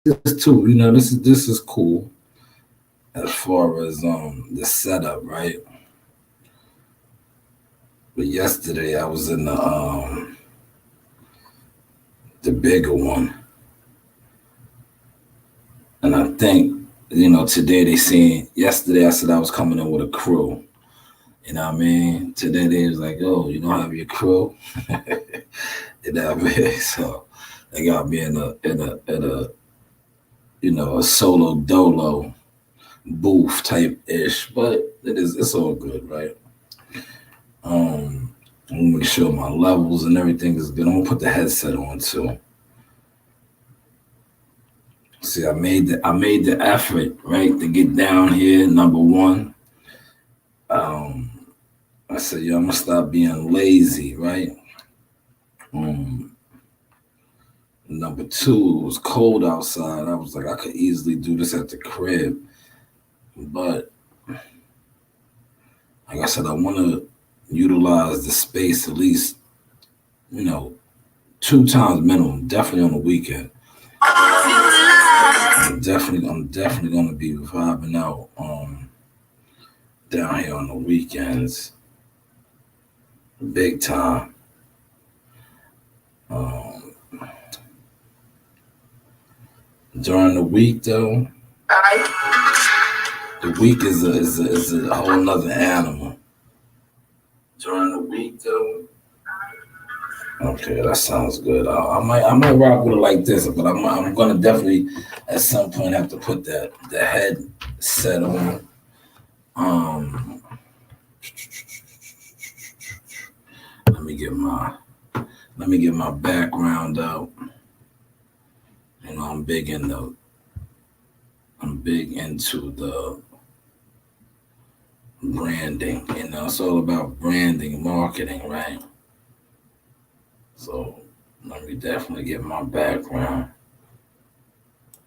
this too. This is cool as far as the setup, right? But yesterday I was in the bigger one, and I think today they saying yesterday I said I was coming in with a crew. You know what I mean? Today they was like, "Oh, you don't have your crew." You know what I mean? So they got me in a solo dolo booth type ish, but it's all good, right? Um, I'm gonna make sure my levels and everything is good. I'm gonna put the headset on too. See, I made the effort, right, to get down here. Number one, um, I said, yo, I'm gonna stop being lazy, right? Um, Number two, it was cold outside. I was like, I could easily do this at the crib, but like I said, I want to utilize the space at least, you know, two times minimum. Definitely on the weekend. I'm definitely gonna be vibing out down here on the weekends, big time. Um, During the week though, the week is a whole nother animal. During the week though, okay, that sounds good. I might rock with it like this, but I'm gonna definitely at some point have to put the headset on. Um, let me get my background out. You know, I'm big into the branding. It's all about branding, marketing, right? So let me definitely get my background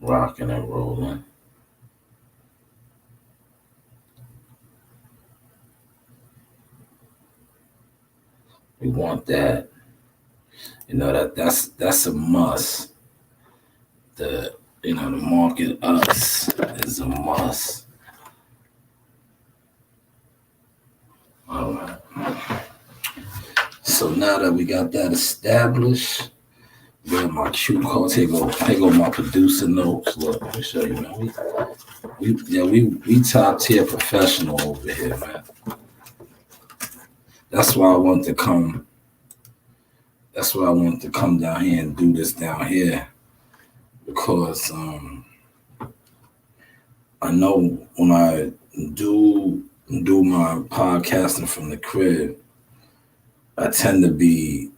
rocking and rolling. We want that. That's a must. The market us is a must. All right. So now that we got that established, get my cue cards. Here go my producer notes. Look, let me show you, man. We top tier professional over here, man. That's why I want to come. That's why I want to come down here and do this down here because I know when I do my podcasting from the crib, I tend to be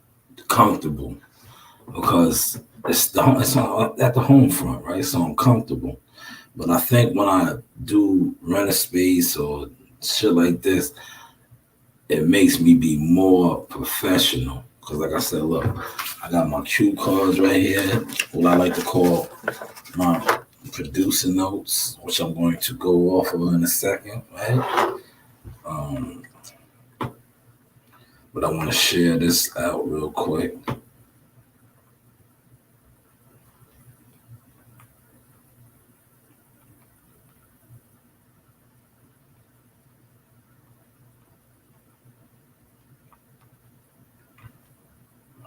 comfortable because it's at the home front, right? So I'm comfortable. But I think when I do rent a space or shit like this, it makes me be more professional. Cause like I said, look, I got my cue cards right here, what I like to call my producer notes, which I'm going to go off of in a second, right? Um, but I want to share this out real quick.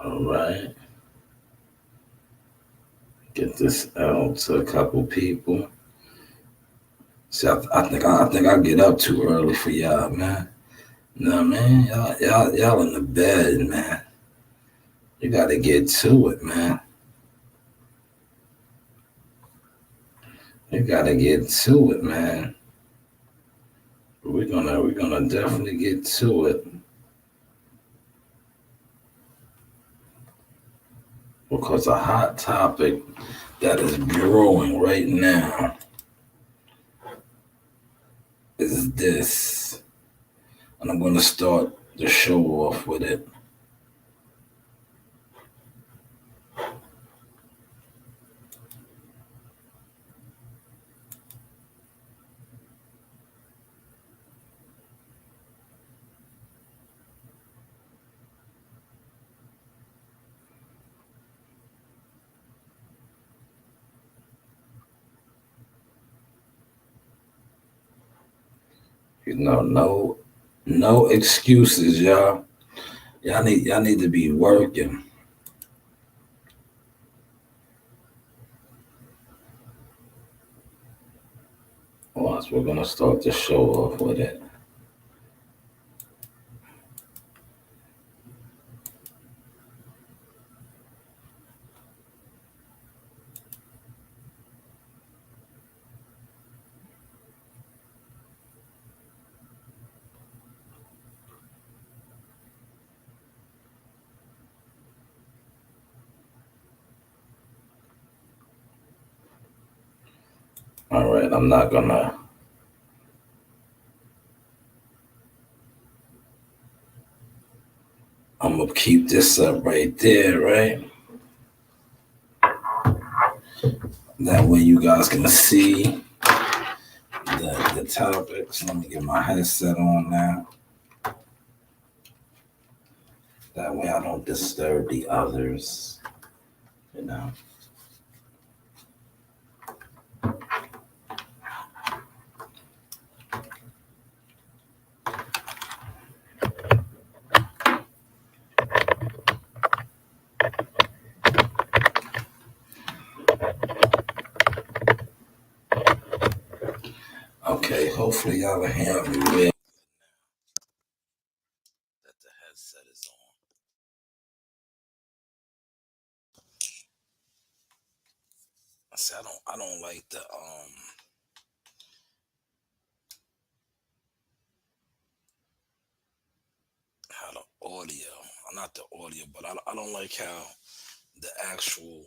All right, get this out to a couple people. See, I think I get up too early for y'all, man. No, man, y'all in the bed, man. You got to get to it, man. You got to get to it, man. We're gonna definitely get to it because a hot topic that is brewing right now is this, and I'm gonna start the show off with it. No excuses, y'all. Y'all need to be working. Once we're gonna start the show off with it. All right, I'm gonna keep this up right there, right? That way you guys can see the topics. Let me get my headset on now. That way I don't disturb the others, you know. Okay, hopefully y'all will hear me well. That the headset is on. See, I don't like how the audio, not the audio, but I don't like how the actual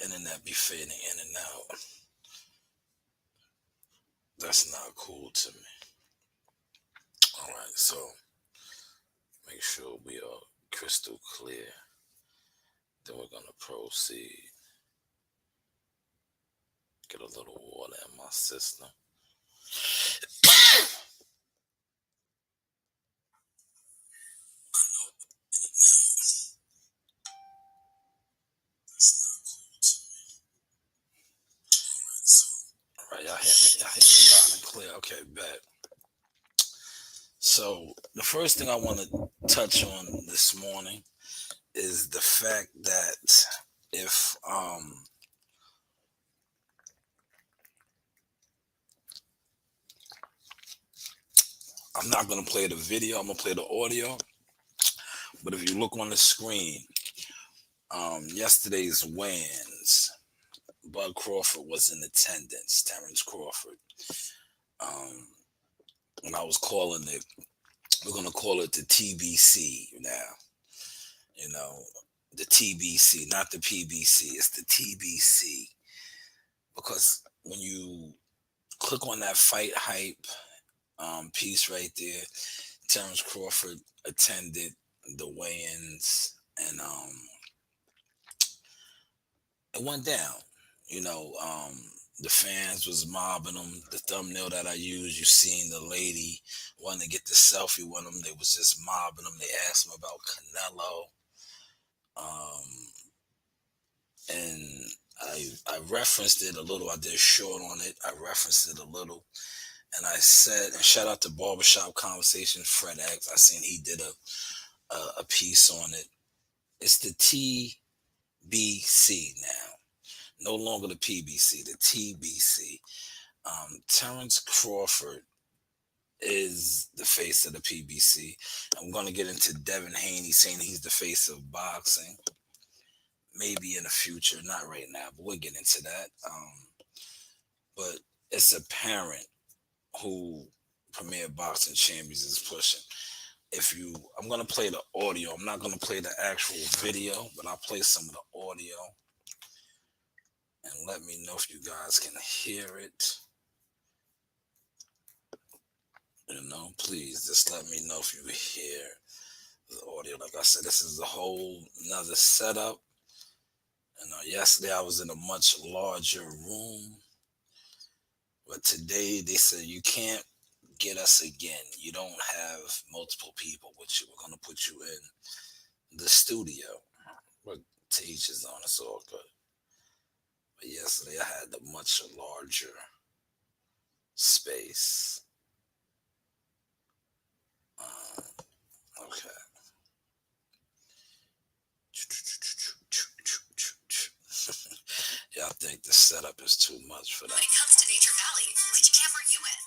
internet be fading in and out. That's not cool to me. All right, so make sure we are crystal clear. Then we're gonna proceed. Get a little water in my system. All right, y'all hear me? Y'all hear me loud and clear. Okay, bet. So the first thing I want to touch on this morning is the fact that if I'm not gonna play the video, I'm gonna play the audio. But if you look on the screen, yesterday's wins, Bud Crawford was in attendance, Terrence Crawford. When I was calling it, we're gonna call it the TBC now. You know, the TBC, not the PBC. It's the TBC because when you click on that fight hype piece right there, Terrence Crawford attended the weigh-ins, and it went down. You know, the fans was mobbing him. The thumbnail that I used, you seen the lady wanting to get the selfie with him. They was just mobbing him. They asked him about Canelo. And I referenced it a little. I did a short on it. I referenced it a little. And I said, and shout out to Barbershop Conversation, Fred X. I seen he did a piece on it. It's the TBC now. No longer the PBC, the TBC. Terrence Crawford is the face of the PBC. I'm going to get into Devin Haney saying he's the face of boxing. Maybe in the future, not right now, but we'll get into that. But it's apparent who Premier Boxing Champions is pushing. I'm going to play the audio. I'm not going to play the actual video, but I'll play some of the audio. And let me know if you guys can hear it. You know, please just let me know if you hear the audio. Like I said, this is a whole another setup. You know, yesterday I was in a much larger room, but today they said you can't get us again. You don't have multiple people with you. We're gonna put you in the studio. But to each his own, it's all good. But yesterday I had the much larger space. Okay. Yeah, I think the setup is too much for that. When it comes to Nature Valley, which camp are you in?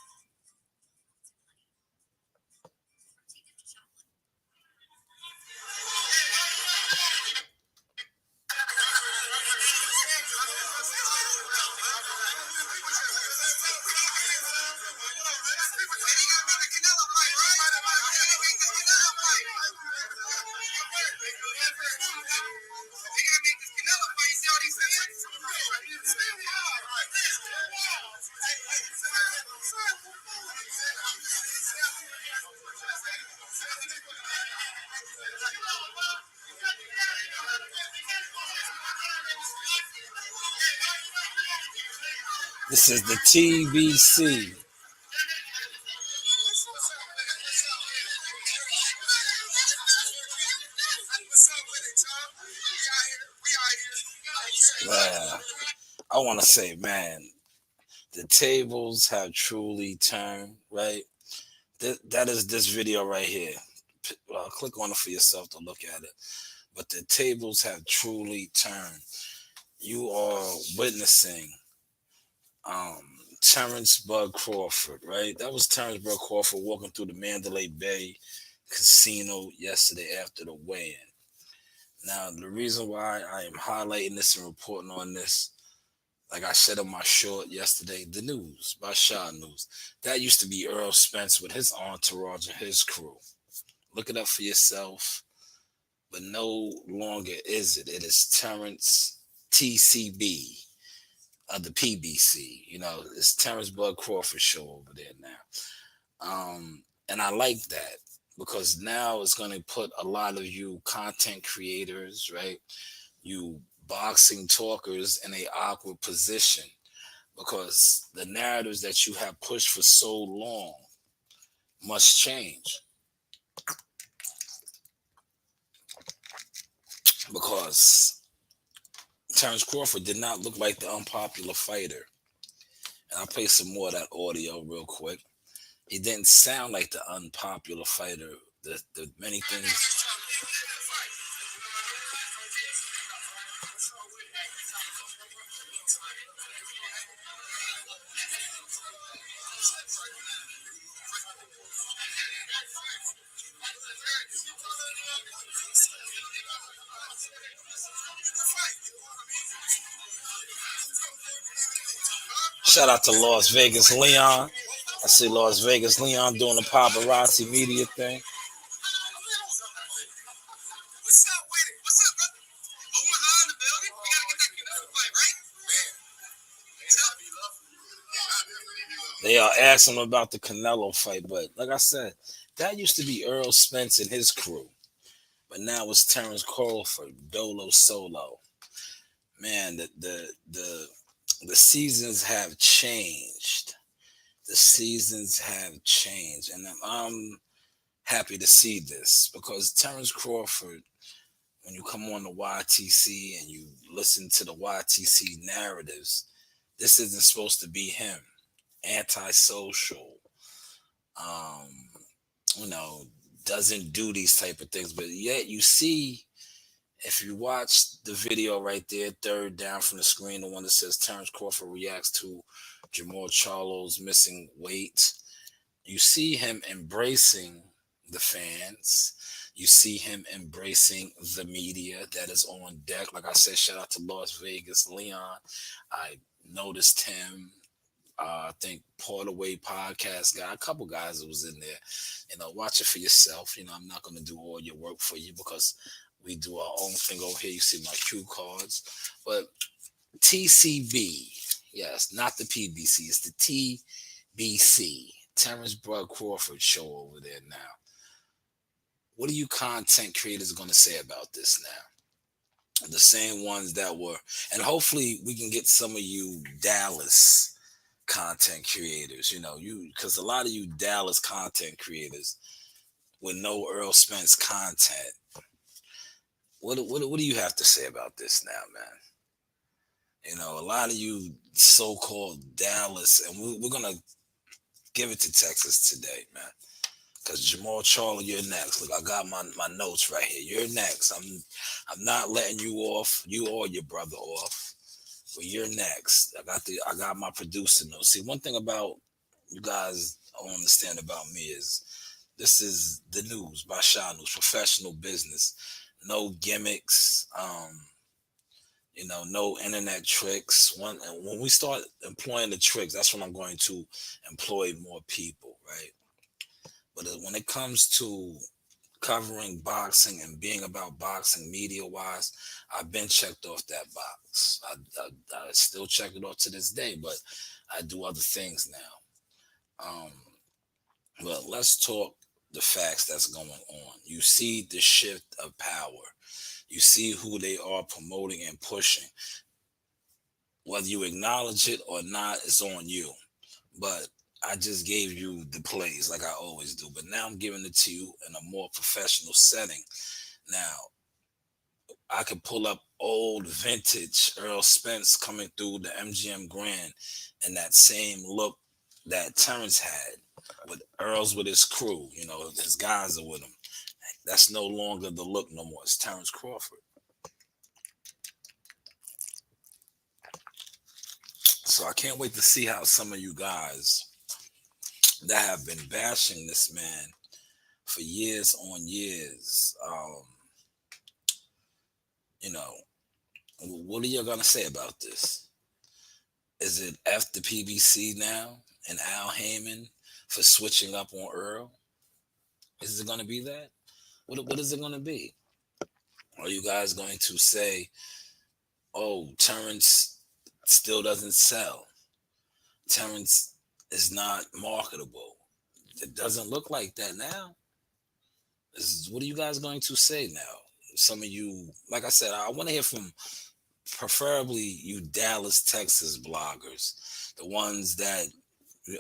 This is the TBC. Man, I want to say, man, the tables have truly turned, right? That is this video right here. Click on it for yourself to look at it. But the tables have truly turned. You are witnessing Terrence Bud Crawford, right? That was Terrence Bud Crawford walking through the Mandalay Bay casino yesterday after the weigh-in. Now, the reason why I am highlighting this and reporting on this, like I said on my short yesterday, the news by Shanewz. That used to be Earl Spence with his entourage and his crew. Look it up for yourself. But no longer is it. It is Terrence TCB of the PBC. You know, it's Terrence Bud Crawford show over there now. And I like that because now it's going to put a lot of you content creators, right? You boxing talkers in a awkward position because the narratives that you have pushed for so long must change. Because Terrence Crawford did not look like the unpopular fighter. And I'll play some more of that audio real quick. He didn't sound like the unpopular fighter. The many things. Shout out to Las Vegas Leon. I see Las Vegas Leon doing the paparazzi media thing. They are asking him about the Canelo fight, but like I said, that used to be Earl Spence and his crew. But now it's Terrence Crawford, Dolo Solo. Man, the seasons have changed. The seasons have changed. And I'm happy to see this because Terrence Crawford, when you come on the YTC and you listen to the YTC narratives, this isn't supposed to be him. Antisocial, doesn't do these type of things. But yet you see, if you watch the video right there, third down from the screen, the one that says Terrence Crawford reacts to Jamal Charlo's missing weight, you see him embracing the fans. You see him embracing the media that is on deck. Like I said, shout out to Las Vegas Leon. I noticed him. I think Portaway podcast guy, a couple guys that was in there. Watch it for yourself. I'm not going to do all your work for you because we do our own thing over here. You see my cue cards. But TCB, yes, not the PBC. It's the TBC, Terrence Bud Crawford show over there now. What are you content creators going to say about this now? The same ones that were, and hopefully we can get some of you Dallas content creators, because a lot of you Dallas content creators with no Earl Spence content. What do you have to say about this now, man? A lot of you so-called Dallas, and we're gonna Give it to Texas today, man. Cause Jamal Charlie, you're next. Look, I got my notes right here. You're next. I'm not letting you off, you or your brother off. But you're next. I got my producer notes. See, one thing about you guys don't understand about me is this is the news by Shanewz, professional business. No gimmicks, no internet tricks. When we start employing the tricks, that's when I'm going to employ more people, right? But when it comes to covering boxing and being about boxing media wise, I've been checked off that box. I still check it off to this day, but I do other things now. But let's talk the facts that's going on. You see the shift of power. You see who they are promoting and pushing. Whether you acknowledge it or not, it's on you. But I just gave you the plays like I always do. But now I'm giving it to you in a more professional setting. Now, I could pull up old vintage Earl Spence coming through the MGM Grand and that same look that Terrence had. With Earl's with his crew, his guys are with him. That's no longer the look no more. It's Terrence Crawford. So I can't wait to see how some of you guys that have been bashing this man for years on years, what are you gonna say about this? Is it F the PBC now and Al Heyman for switching up on Earl? Is it gonna be that? What is it gonna be? Are you guys going to say, oh, Terrence still doesn't sell? Terrence is not marketable. It doesn't look like that now. What are you guys going to say now? Some of you, like I said, I want to hear from preferably you Dallas, Texas bloggers, the ones that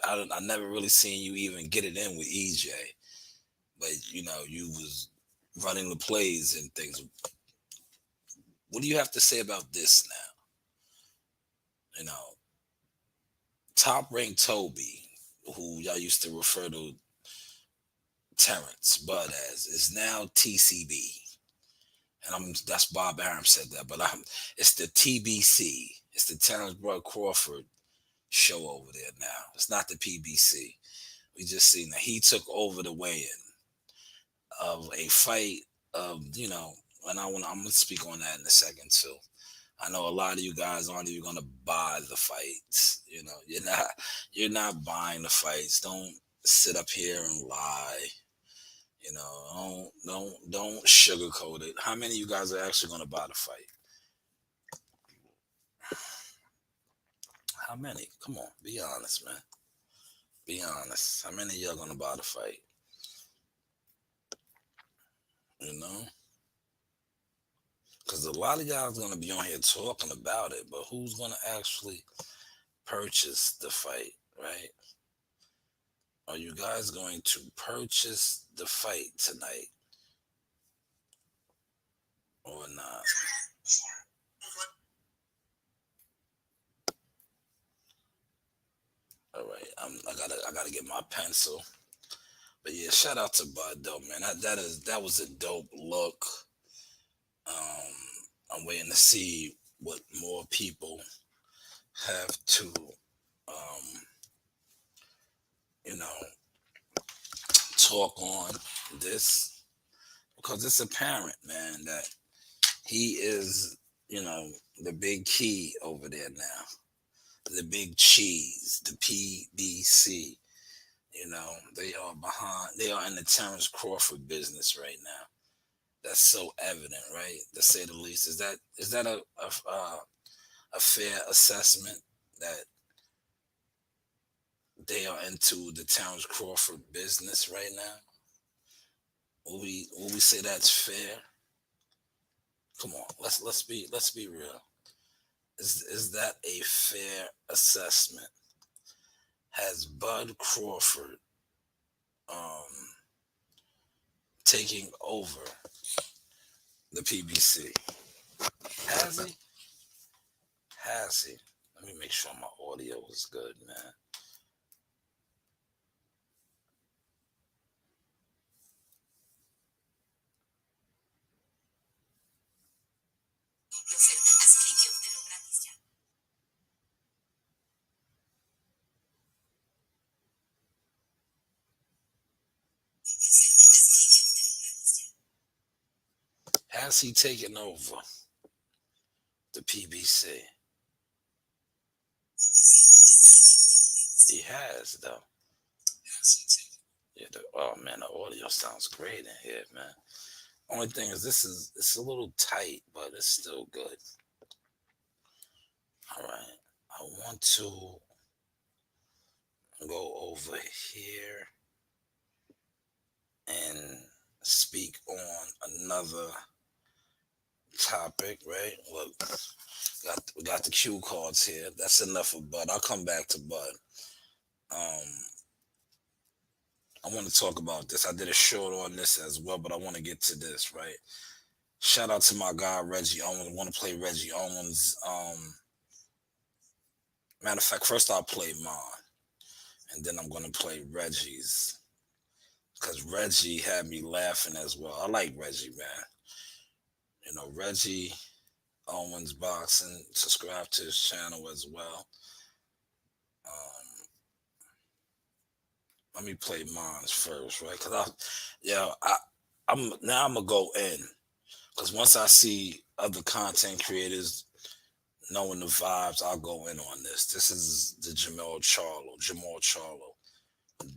I never really seen you even get it in with EJ, but you was running the plays and things. What do you have to say about this now? Top ranked Toby, who y'all used to refer to Terrence Bud as, is now TCB. And that's Bob Arum said that, but it's the TBC. It's the Terrence Bud Crawford show over there now. It's not the PBC. We just seen that he took over the weigh-in of a fight of, and I'm gonna speak on that in a second too. I know a lot of you guys aren't even gonna buy the fights. You're not buying the fights. Don't sit up here and lie. Don't sugarcoat it. How many of you guys are actually gonna buy the fight? How many? Come on, be honest, man. Be honest. How many of y'all gonna buy the fight? Because a lot of y'all is gonna be on here talking about it, but who's gonna actually purchase the fight, right? Are you guys going to purchase the fight tonight or not? All right, I gotta get my pencil. But yeah, shout out to Bud though, man. That was a dope look. I'm waiting to see what more people have to, you know, talk on this, because it's apparent, man, that he is, the big key over there now, the big cheese, the PBC. They are in the Terrence Crawford business right now. That's so evident, right? To say the least. Is that a fair assessment that they are into the Terrence Crawford business right now? Will we say that's fair? Come on, let's be real. Is that a fair assessment? Has Bud Crawford taking over the PBC? Has he? Has he? Let me make sure my audio is good, man. Has he taken over the PBC? He has, though. Yeah. Oh man, the audio sounds great in here, man. Only thing is, it's a little tight, but it's still good. All right. I want to go over here and speak on another topic, right? Look, we got the cue cards here. That's enough of Bud. I'll come back to Bud. I want to talk about this. I did a short on this as well, but I want to get to this, right? Shout out to my guy Reggie Owens. I want to play Reggie Owens. Matter of fact, first I'll play mine, and then I'm gonna play Reggie's, because Reggie had me laughing as well. I like Reggie, man. You know, Reggie Owens Boxing. Subscribe to his channel as well. Let me play mine first, right? Cause I'm gonna go in, because once I see other content creators knowing the vibes, I'll go in on this. This is the Jamal Charlo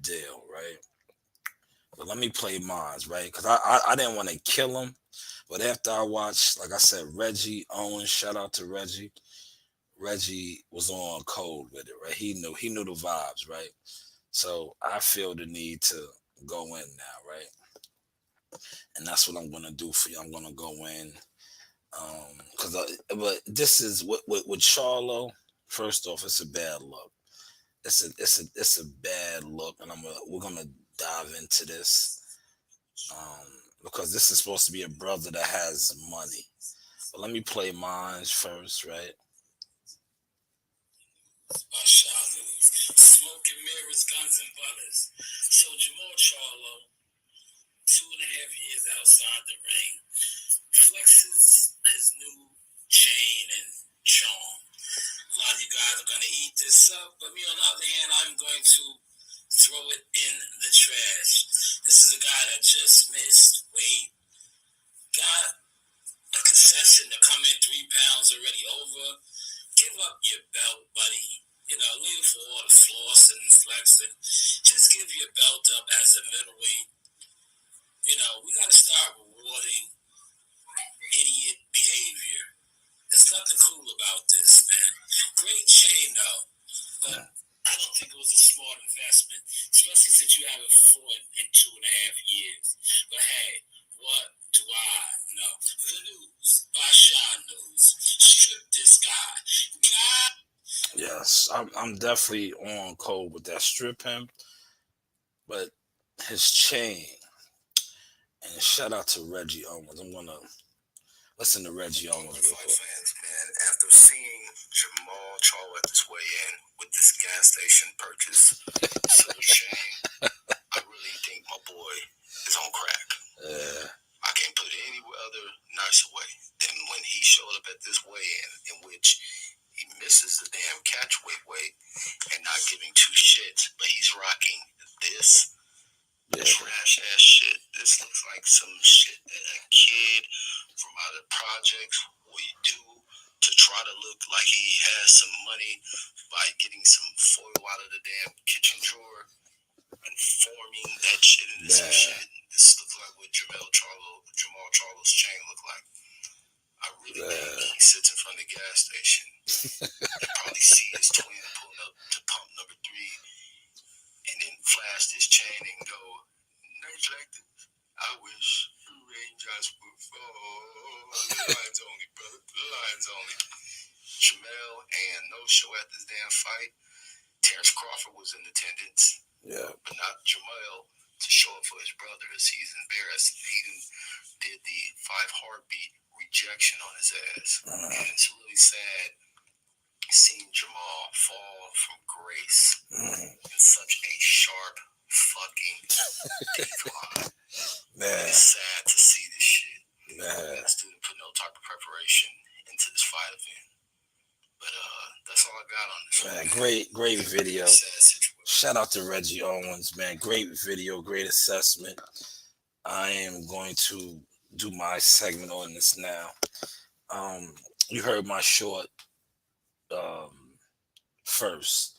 deal, right? But let me play mine, right? Because I didn't want to kill him, but after I watched, like I said, Reggie Owens, shout out to Reggie. Reggie was on code with it, right? He knew the vibes, right? So I feel the need to go in now, right? And that's what I'm gonna do for you. I'm gonna go in, but this is with Charlo. First off, it's a bad look. It's a bad look, and we're gonna dive into this, because this is supposed to be a brother that has money. But let me play mine first, right? Shanewz, smoke and mirrors, guns and bullets. So Jamal Charlo, 2.5 years outside the ring, flexes his new chain and charm. A lot of you guys are going to eat this up, but me on the other hand, I'm going to throw it in the trash. This is a guy that just missed weight, got a concession to come in 3 pounds already over. Give up your belt, buddy. You know, leave it for all the flossing and flexing. Just give your belt up as a middleweight. You know, we got to start rewarding idiot behavior. There's nothing cool about this, man. Great chain, though. But I don't think it was a smart investment, especially since you haven't fought in 2.5 years. But hey, what do I know? The news by Shanewz. Strip this guy. Yes, I'm definitely on code with that. Strip him, but his chain. And shout out to Reggie Owens. I'm gonna listen to Reggie Owens real quick. Fans, man, after seeing Jamal Charlo at this weigh-in with this gas station purchase, silver chain, I really think my boy is on crack. I can't put it any other nicer way than when he showed up at this weigh-in which he misses the damn weight and not giving two shits, but he's rocking this trash ass shit. This looks like some shit that a kid from out of projects would do to try to look like he has some money by getting some foil out of the damn kitchen drawer and forming that shit into some shit. This looks like what Jamal Charlo's chain looked like. I really think he sits in front of the gas station. You probably see his twin pulling up to pump number 3 and then flash this chain and go, nice like this. I wish you ain't just would fall. The lines only, brother. The lines only. Jamel and no show at this damn fight. Terrence Crawford was in attendance. Yeah. But not Jamel to show up for his brother as he's embarrassed. He did the 5 heartbeat rejection on his ass. And it's really sad seeing Jamal fall from grace in such a sharp fucking decline. Man. It's sad to see this shit. Man. This dude put no type of preparation into this fight event. But that's all I got on this. Man, great video. Shout out to Reggie Owens, man. Great video, great assessment. I am going to do my segment on this now. Um, you heard my short um, first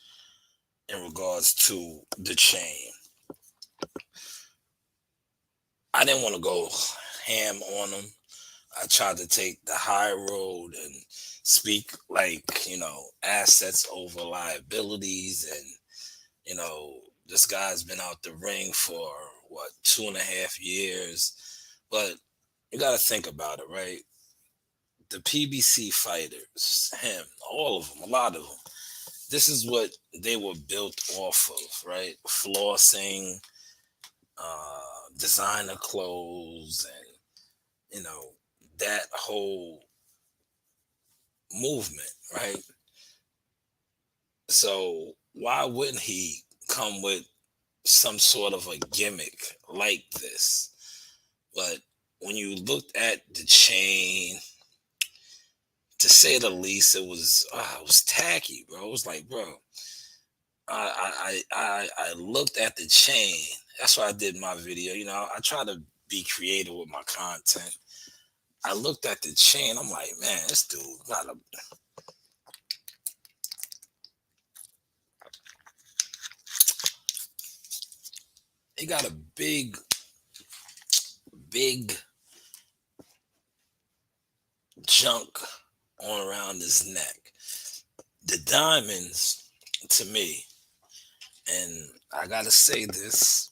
in regards to the chain. I didn't want to go ham on them. I tried to take the high road and speak like, assets over liabilities. And, this guy's been out the ring for what, 2.5 years. But you got to think about it, right? The PBC fighters, him, all of them, a lot of them, this is what they were built off of, right? Flossing, designer clothes, and, you know, that whole movement, right? So why wouldn't he come with some sort of a gimmick like this? But when you looked at the chain, to say the least, it was tacky, bro. It was like, bro, I looked at the chain. That's why I did my video. I try to be creative with my content. I looked at the chain. I'm like, man, this dude got a he got a big junk on around his neck. The diamonds, to me, and I gotta say this,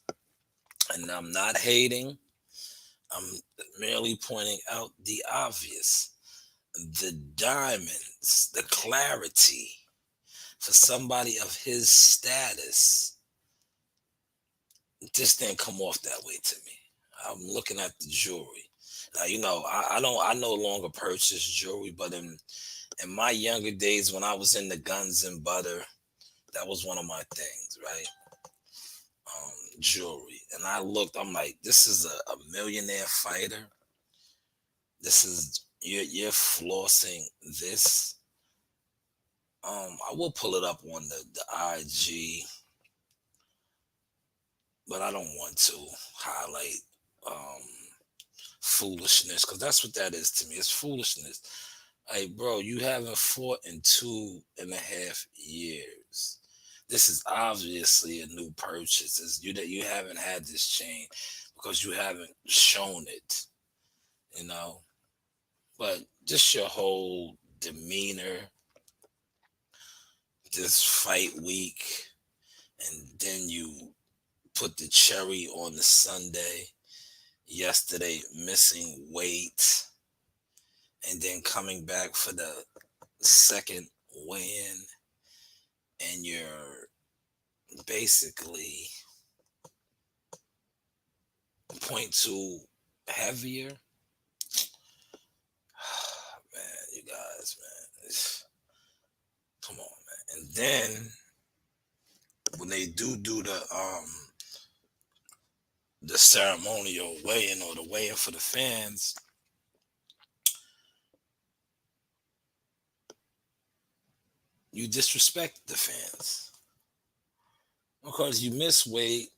and I'm not hating. I'm merely pointing out the obvious. The diamonds, the clarity for somebody of his status, this didn't come off that way to me. I'm looking at the jewelry. Now, I no longer purchase jewelry, but in my younger days when I was in the guns and butter, that was one of my things, right? Jewelry. And I looked, I'm like, this is a millionaire fighter. This is you're flossing this. I will pull it up on the IG, but I don't want to highlight um foolishness, because that's what that is to me. It's foolishness. Hey, bro, you haven't fought in 2.5 years. This is obviously a new purchase. You haven't had this chain because you haven't shown it, you know. But just your whole demeanor, this fight week, and then you put the cherry on the Sunday. Yesterday, missing weight, and then coming back for the second weigh-in, and you're basically point two heavier. Man, you guys, man, come on, man. And then when they do the ceremonial weigh-in, or the weigh-in for the fans, you disrespect the fans because you miss weight.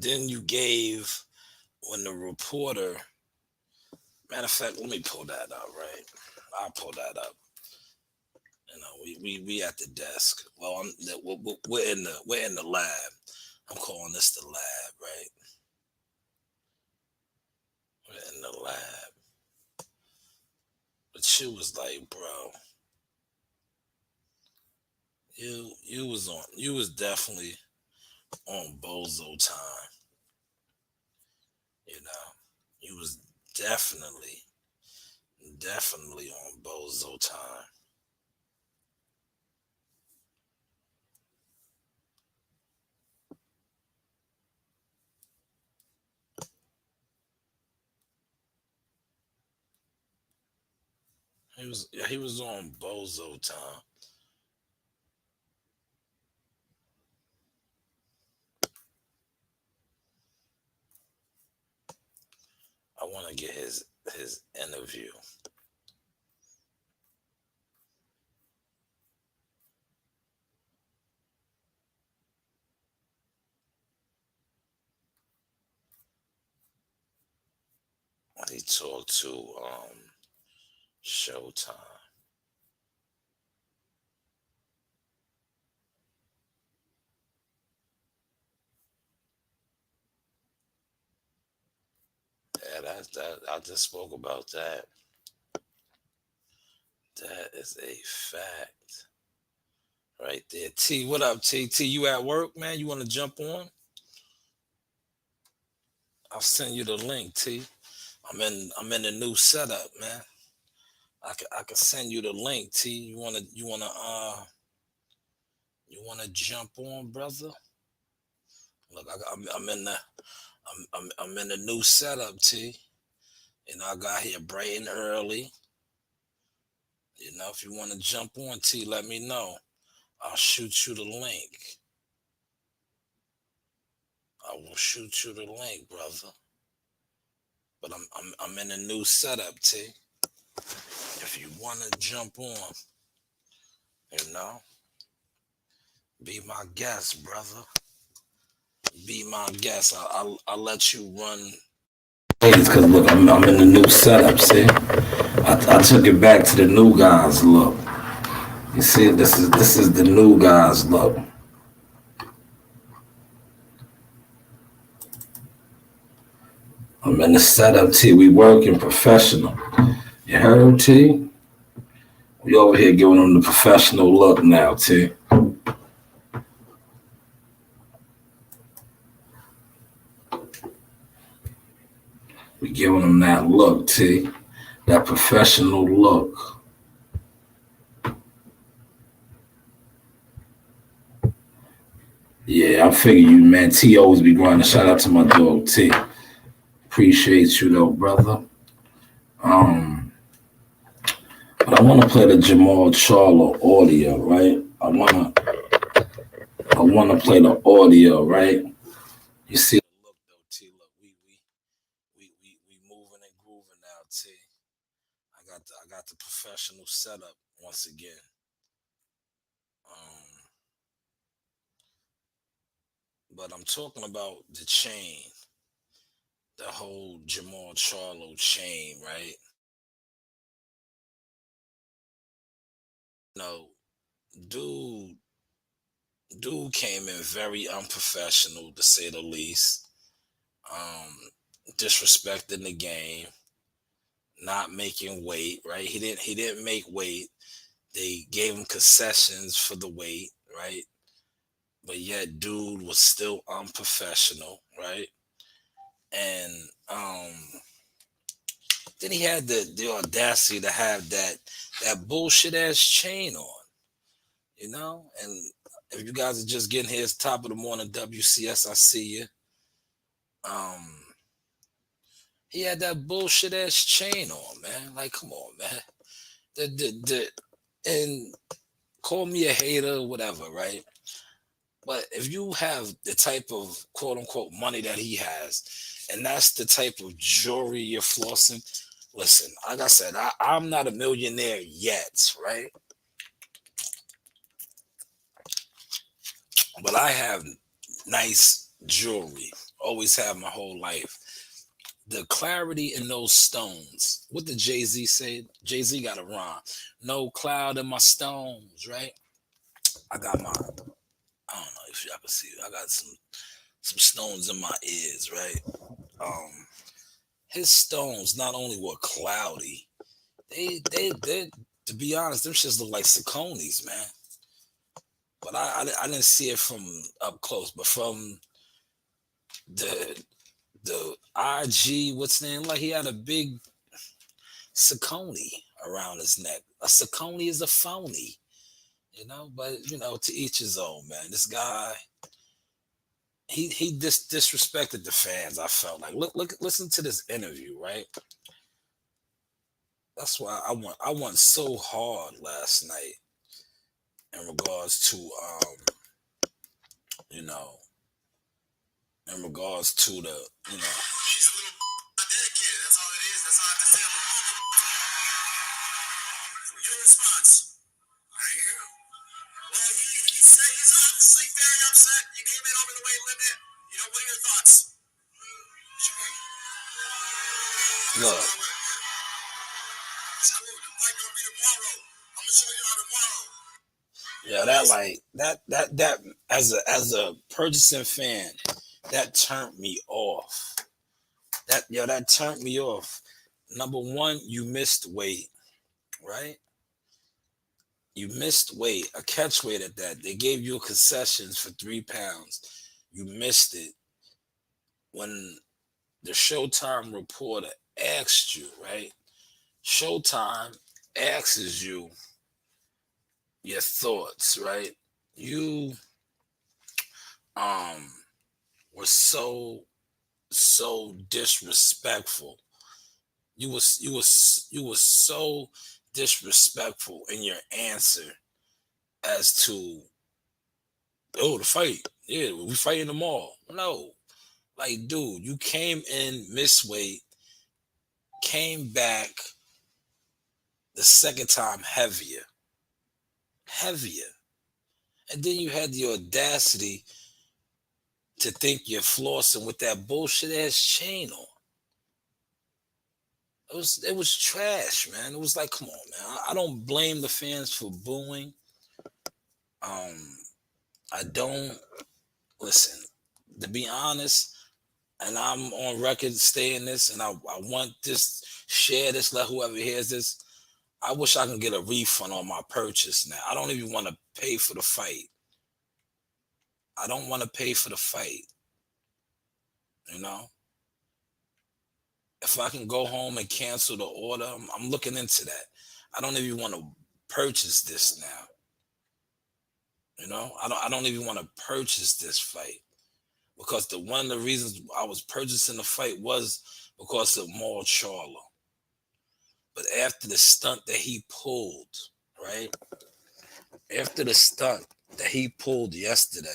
Then you gave, when the reporter, matter of fact, let me pull that up, right? I'll pull that up. We at the desk. Well, we're in the lab. I'm calling this the lab, right? We're in the lab. But she was like, bro, you was definitely on bozo time. You know, you was definitely on bozo time. He was on bozo time. I want to get his interview. He talked to Showtime. Yeah, that I just spoke about that. That is a fact right there. T, what up, T? T, you at work, man? You want to jump on? I'll send you the link, T. I'm in a new setup, man. I can send you the link, T. You wanna jump on, brother? Look, I'm in the I'm in a new setup, T. I got here bright and early. If you want to jump on, T, let me know. I'll shoot you the link. I will shoot you the link, brother. But I'm in a new setup, T. If you want to jump on, you know, be my guest, brother. Be my guest. I'll let you run. Because look, I'm in the new setup. See, I took it back to the new guys look. You see, this is the new guys look. I'm in the setup, T. We working professional. You heard, T? We over here giving them the professional look now, T. We giving them that look, T. That professional look. Yeah, I figure you, man. T always be grinding. Shout out to my dog, T. Appreciate you, though, brother. But I want to play the Jamal Charlo audio, right? I wanna play the audio, right? You see, look though, T. Look, we moving and grooving now, T. I got the professional setup once again. Um, but I'm talking about the chain, the whole Jamal Charlo chain, right? No, dude, dude came in very unprofessional to say the least. Um, Disrespecting the game, not making weight, right? He didn't make weight. They gave him concessions for the weight, right? But yet dude was still unprofessional, right? And then he had the audacity to have that bullshit ass chain on, And if you guys are just getting here, it's top of the morning, WCS, I see you. Um, he had that bullshit ass chain on, man. Like, come on, man. And call me a hater, whatever, right? But if you have the type of quote unquote money that he has, and that's the type of jewelry you're flossing, listen, like I said, I'm not a millionaire yet, right? But I have nice jewelry, always have my whole life. The clarity in those stones. What did Jay-Z say? Jay-Z got a rhyme. No cloud in my stones, right? I got my, I don't know if y'all can see it. I got some stones in my ears, right? Um, his stones not only were cloudy, they to be honest, them shits look like Saucony's, man. But I didn't see it from up close, but from the the IG, what's the name? Like he had a big Saucony around his neck. A Saucony is a phony, But to each his own, man. This guy, he disrespected the fans. I felt like look, listen to this interview, right? That's why I went so hard last night in regards to you know, in regards to the she's a little dedicated. That's all it is. That's all I have to say. Your response. I hear. Well, he said he's obviously very upset. You came in over the weight limit. What are your thoughts? Sure. Look. Yeah, that like that as a purchasing fan, that turned me off. That turned me off. Number one, you missed weight, right? You missed weight, a catch weight at that. They gave you concessions for 3 pounds. You missed it when the Showtime reporter asked you, right? Showtime asks you your thoughts, right? You um were so disrespectful. You was so disrespectful in your answer as to, oh, the fight. Yeah, we fighting them all. No. Like, dude, you came in miss weight, came back the second time heavier. Heavier. And then you had the audacity to think you're flossing with that bullshit ass chain on. It was trash, man. It was like, come on, man. I don't blame the fans for booing. I don't listen. To be honest, and I'm on record saying this, and I want this, share this, let whoever hears this. I wish I can get a refund on my purchase now. I don't even want to pay for the fight. I don't want to pay for the fight. You know? If I can go home and cancel the order, I'm looking into that. I don't even want to purchase this now. You know? I don't even want to purchase this fight. Because one of the reasons I was purchasing the fight was because of Maul Charlo. But after the stunt that he pulled, right? After the stunt that he pulled yesterday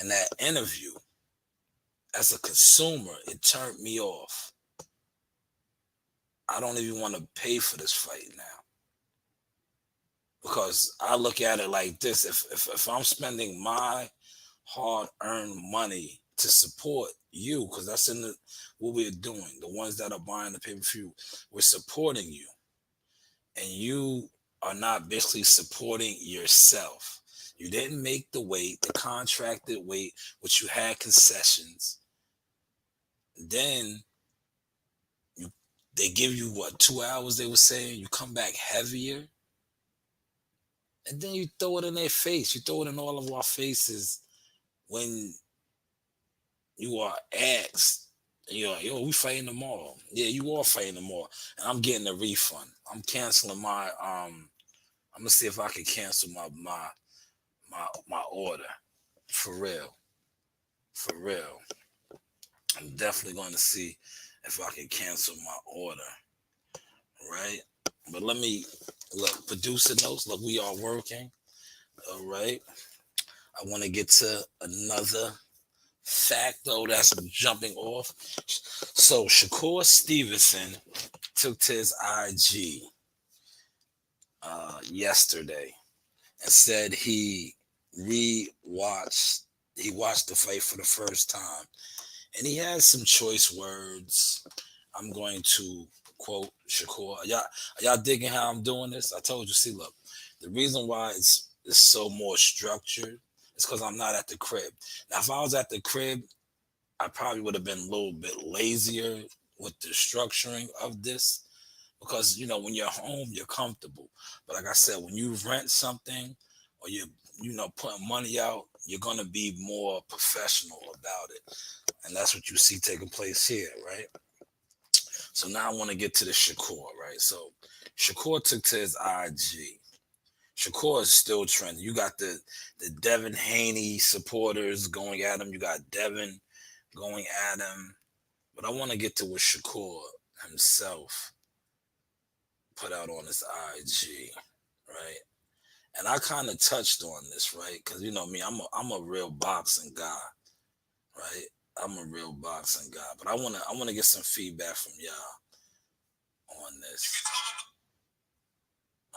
in that interview, as a consumer, it turned me off. I don't even want to pay for this fight now. Because I look at it like this. If I'm spending my hard-earned money to support you, because that's what we're doing, the ones that are buying the pay-per-view, we're supporting you. And you are not basically supporting yourself. You didn't make the weight, the contracted weight, which you had concessions. Then they give you 2 hours, they were saying, you come back heavier. And then you throw it in their face. You throw it in all of our faces when you are asked, yo, we fighting them all. Yeah, you are fighting them all. And I'm getting a refund. I'm canceling my I'm gonna see if I can cancel my order. For real. For real. I'm definitely going to see if I can cancel my order. Right? But let me look, producer notes. Look, we are working. All right. I want to get to another fact though that's jumping off. So Shakur Stevenson took to his IG yesterday and said he watched the fight for the first time, and he has some choice words. I'm going to quote Shakur. Y'all digging how I'm doing this? I told you. See, look, the reason why it's so more structured is because I'm not at the crib. Now, if I was at the crib, I probably would have been a little bit lazier with the structuring of this, because when you're home, you're comfortable. But like I said, when you rent something or you're putting money out, you're gonna be more professional about it, and that's what you see taking place here, right? So now I want to get to the Shakur, right? So Shakur took to his IG. Shakur is still trending. You got the Devin Haney supporters going at him. You got Devin going at him. But I want to get to what Shakur himself put out on his IG, right? And I kind of touched on this, right? Because you know me, I'm a real boxing guy, right? I'm a real boxing guy. But I wanna get some feedback from y'all on this.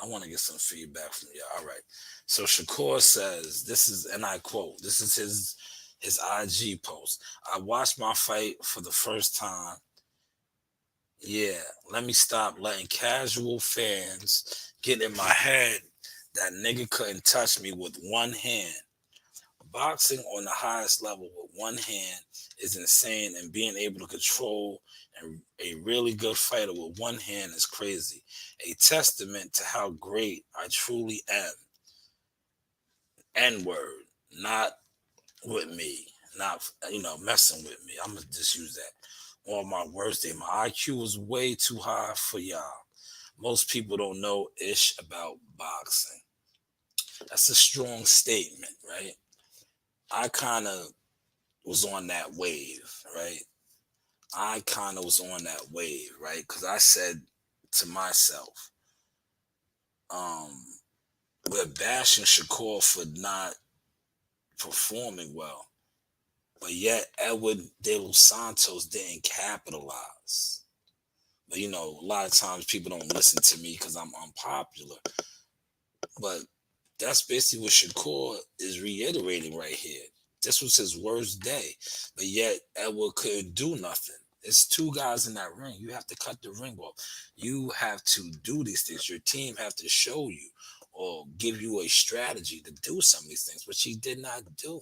I want to get some feedback from y'all. All right. So Shakur says, this is, and I quote, this is his IG post. I watched my fight for the first time Yeah, let me stop letting casual fans get in my head that nigga couldn't touch me with one hand. Boxing on the highest level with one hand is insane, and being able to control and a really good fighter with one hand is crazy. A testament to how great I truly am. N word, not with me, not messing with me. I'm gonna just use that on my worst day. My IQ was way too high for y'all. Most people don't know ish about boxing. That's a strong statement, right? I kind of was on that wave, right? I kind of was on that wave, right? Because I said to myself, um, we're bashing Shakur for not performing well, but yet Edward De Los Santos didn't capitalize. But a lot of times people don't listen to me because I'm unpopular. But that's basically what Shakur is reiterating right here. This was his worst day, but yet Edward couldn't do nothing. It's two guys in that ring. You have to cut the ring off. You have to do these things. Your team have to show you or give you a strategy to do some of these things, which he did not do.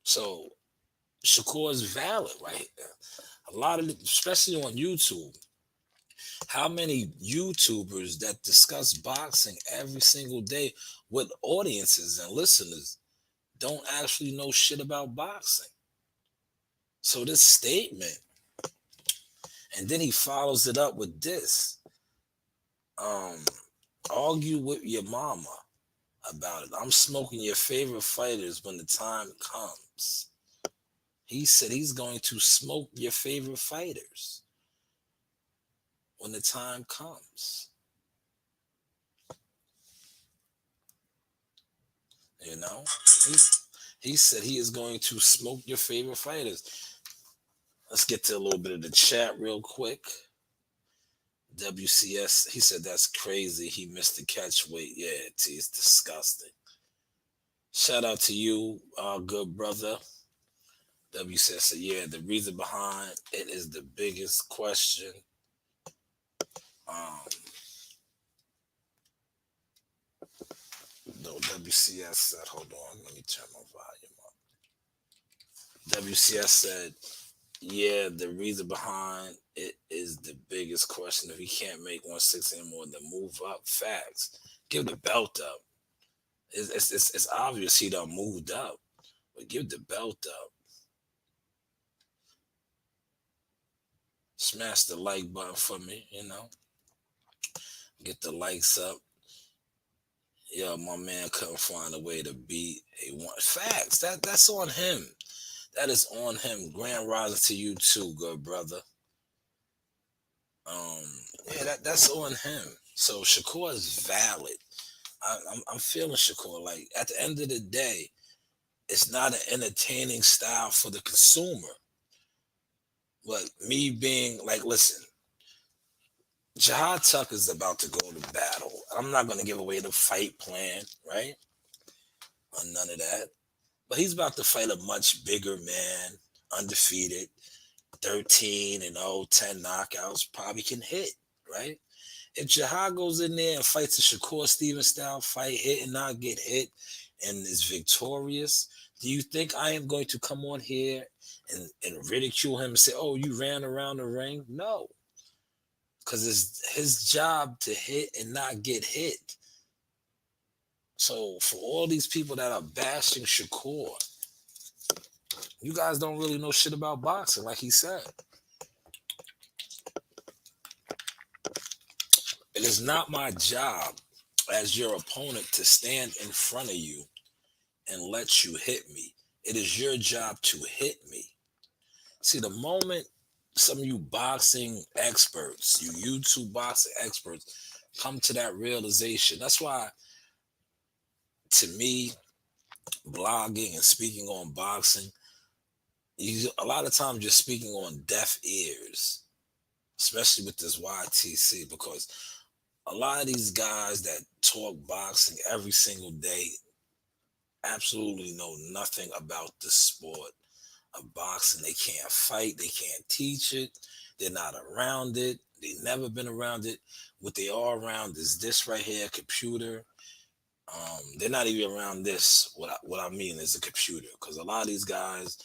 So Shakur is valid, right? A lot of, especially on YouTube, how many YouTubers that discuss boxing every single day with audiences and listeners don't actually know shit about boxing? So this statement, and then he follows it up with this. Um, argue with your mama about it. I'm smoking your favorite fighters when the time comes. He said he's going to smoke your favorite fighters when the time comes. You know? He said he is going to smoke your favorite fighters. Let's get to a little bit of the chat real quick. WCS, he said that's crazy. He missed the catch weight. Yeah, it's disgusting. Shout out to you, good brother. WCS said, yeah, the reason behind it is the biggest question. Um, no, WCS said, hold on, let me turn my volume up. WCS said, yeah, the reason behind it is the biggest question. If he can't make 160 anymore, then move up. Facts. Give the belt up. It's obvious he done moved up, but give the belt up. Smash the like button for me, Get the likes up. Yeah, my man couldn't find a way to beat a one. Facts. That's on him. That is on him. Grand rising to you too, good brother. Um, yeah, that's on him. So Shakur is valid. I'm feeling Shakur. Like at the end of the day, it's not an entertaining style for the consumer. But me being like, listen, Jihad Tucker is about to go to battle. I'm not going to give away the fight plan, right? Or none of that. But he's about to fight a much bigger man, undefeated, 13 and 0, 10 knockouts, probably can hit, right? If Jihad goes in there and fights a Shakur Stevens style fight, hit and not get hit, and is victorious, do you think I am going to come on here and ridicule him and say, oh, you ran around the ring? No. Because it's his job to hit and not get hit. So for all these people that are bashing Shakur, you guys don't really know shit about boxing, like he said. It is not my job as your opponent to stand in front of you and let you hit me. It is your job to hit me. See, the moment some of you boxing experts, you YouTube boxing experts, come to that realization, that's why, to me, blogging and speaking on boxing, a lot of times you're speaking on deaf ears, especially with this YTC, because a lot of these guys that talk boxing every single day absolutely know nothing about the sport of boxing. They can't fight. They can't teach it. They're not around it. They've never been around it. What they are around is this right here, computer. They're not even around this. What I mean is a computer, because a lot of these guys,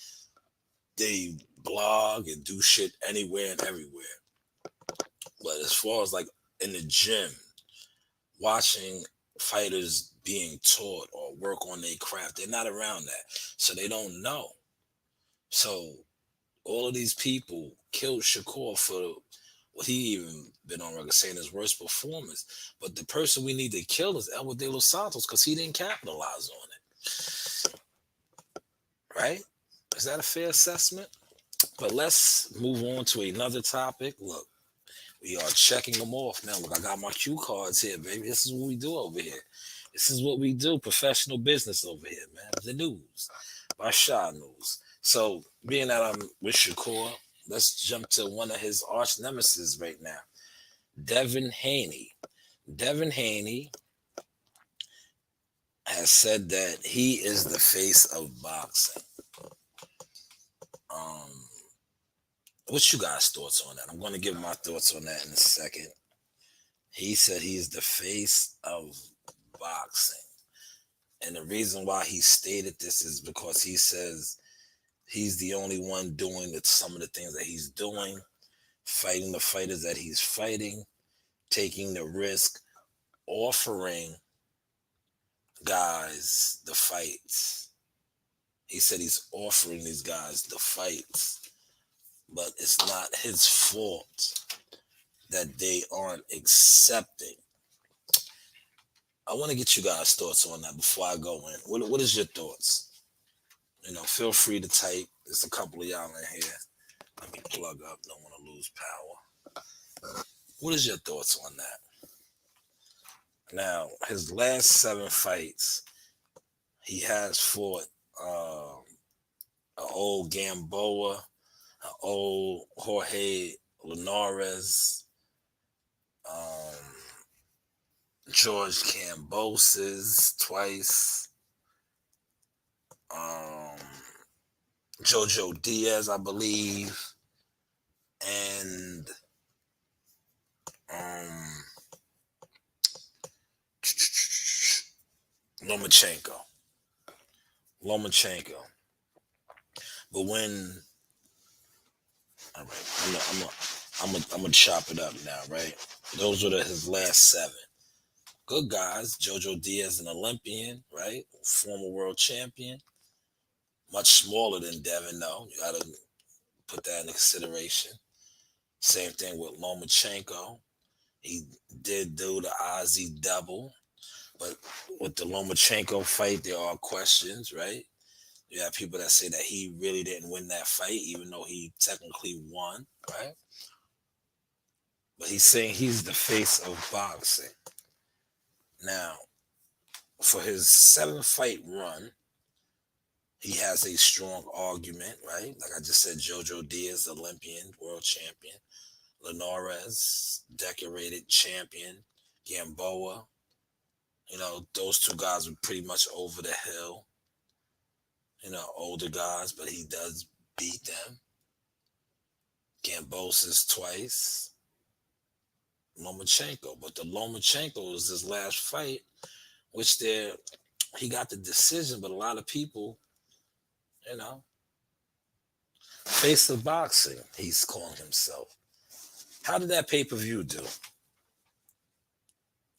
they blog and do shit anywhere and everywhere. But as far as like in the gym, watching fighters being taught or work on their craft, they're not around that, so they don't know. So all of these people killed Shakur for what he even been on record saying his worst performance. But the person we need to kill is Edward De Los Santos, because he didn't capitalize on it. Right? Is that a fair assessment? But let's move on to another topic. Look, we are checking them off now. Look, I got my cue cards here, baby. This is what we do over here. This is what we do. Professional business over here, man. The news by Shanewz. So, being that I'm with Shakur, let's jump to one of his arch nemesis right now, Devin Haney. Devin Haney has said that he is the face of boxing. What's you guys' thoughts on that? I'm going to give my thoughts on that in a second. He said he's the face of boxing. And the reason why he stated this is because he says he's the only one doing some of the things that he's doing, fighting the fighters that he's fighting, taking the risk, offering guys the fights. He said he's offering these guys the fights, but it's not his fault that they aren't accepting. I want to get you guys' thoughts on that before I go in. What is your thoughts? Feel free to type. There's a couple of y'all in here. Let me plug up. Don't want to lose power. What is your thoughts on that? Now, his last 7 fights, he has fought an old Gamboa, an old Jorge Linares, George Kambosos twice, Jojo Diaz, I believe, and Lomachenko. But when, all right, I'm gonna chop it up now, right? Those were his last 7. Good guys. Jojo Diaz, an Olympian, right? Former world champion. Much smaller than Devin, though. You gotta put that into consideration. Same thing with Lomachenko. He did do the Ozzy double, but with the Lomachenko fight, there are questions, right? You have people that say that he really didn't win that fight, even though he technically won, right? But he's saying he's the face of boxing. Now, for his 7-fight run, he has a strong argument, right? Like I just said, Jojo Diaz, Olympian, world champion. Linares, decorated champion. Gamboa, those 2 guys were pretty much over the hill. Older guys, but he does beat them. Kambosos twice. Lomachenko. But the Lomachenko was his last fight, which he got the decision, but a lot of people, face of boxing, he's calling himself. How did that pay-per-view do?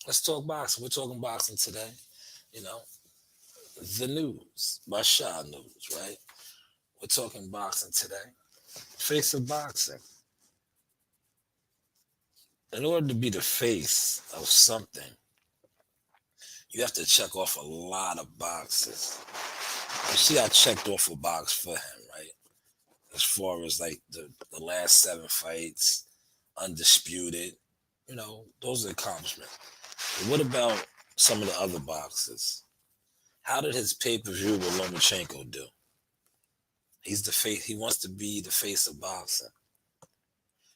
Let's talk boxing. We're talking boxing today. The news by Shanewz, right? We're talking boxing today. Face of boxing. In order to be the face of something, you have to check off a lot of boxes. You see, I checked off a box for him, right? As far as like the last 7 fights, undisputed, those are accomplishments. But what about some of the other boxes? How did his pay-per-view with Lomachenko do? He's the face. He wants to be the face of boxing.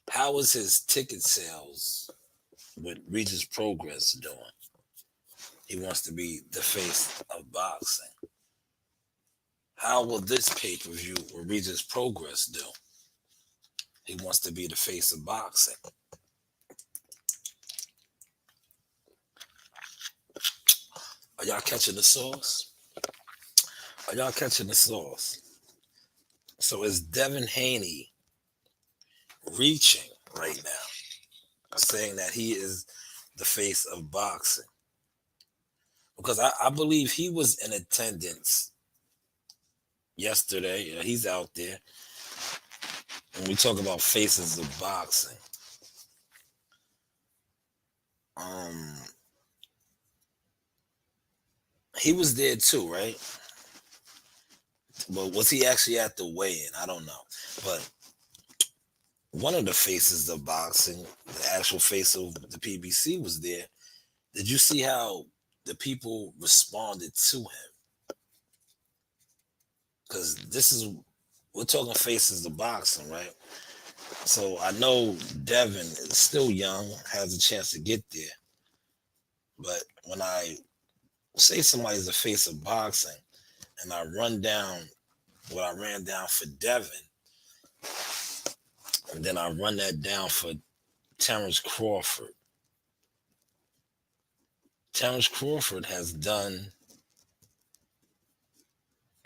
How is his ticket sales with Regis Progress doing? He wants to be the face of boxing. How will this pay-per-view or Regis Progress do? He wants to be the face of boxing. Are y'all catching the sauce? Are y'all catching the sauce? So is Devin Haney reaching right now, saying that he is the face of boxing? Because I believe he was in attendance yesterday. He's out there. When we talk about faces of boxing, he was there too, right? But was he actually at the weigh-in? I don't know. But one of the faces of boxing, the actual face of the PBC, was there. Did you see how the people responded to him? Because we're talking faces of boxing, right? So I know Devin is still young, has a chance to get there. But when I say somebody's the face of boxing and I run down what I ran down for Devin, and then I run that down for Terrence Crawford. Terrence Crawford has done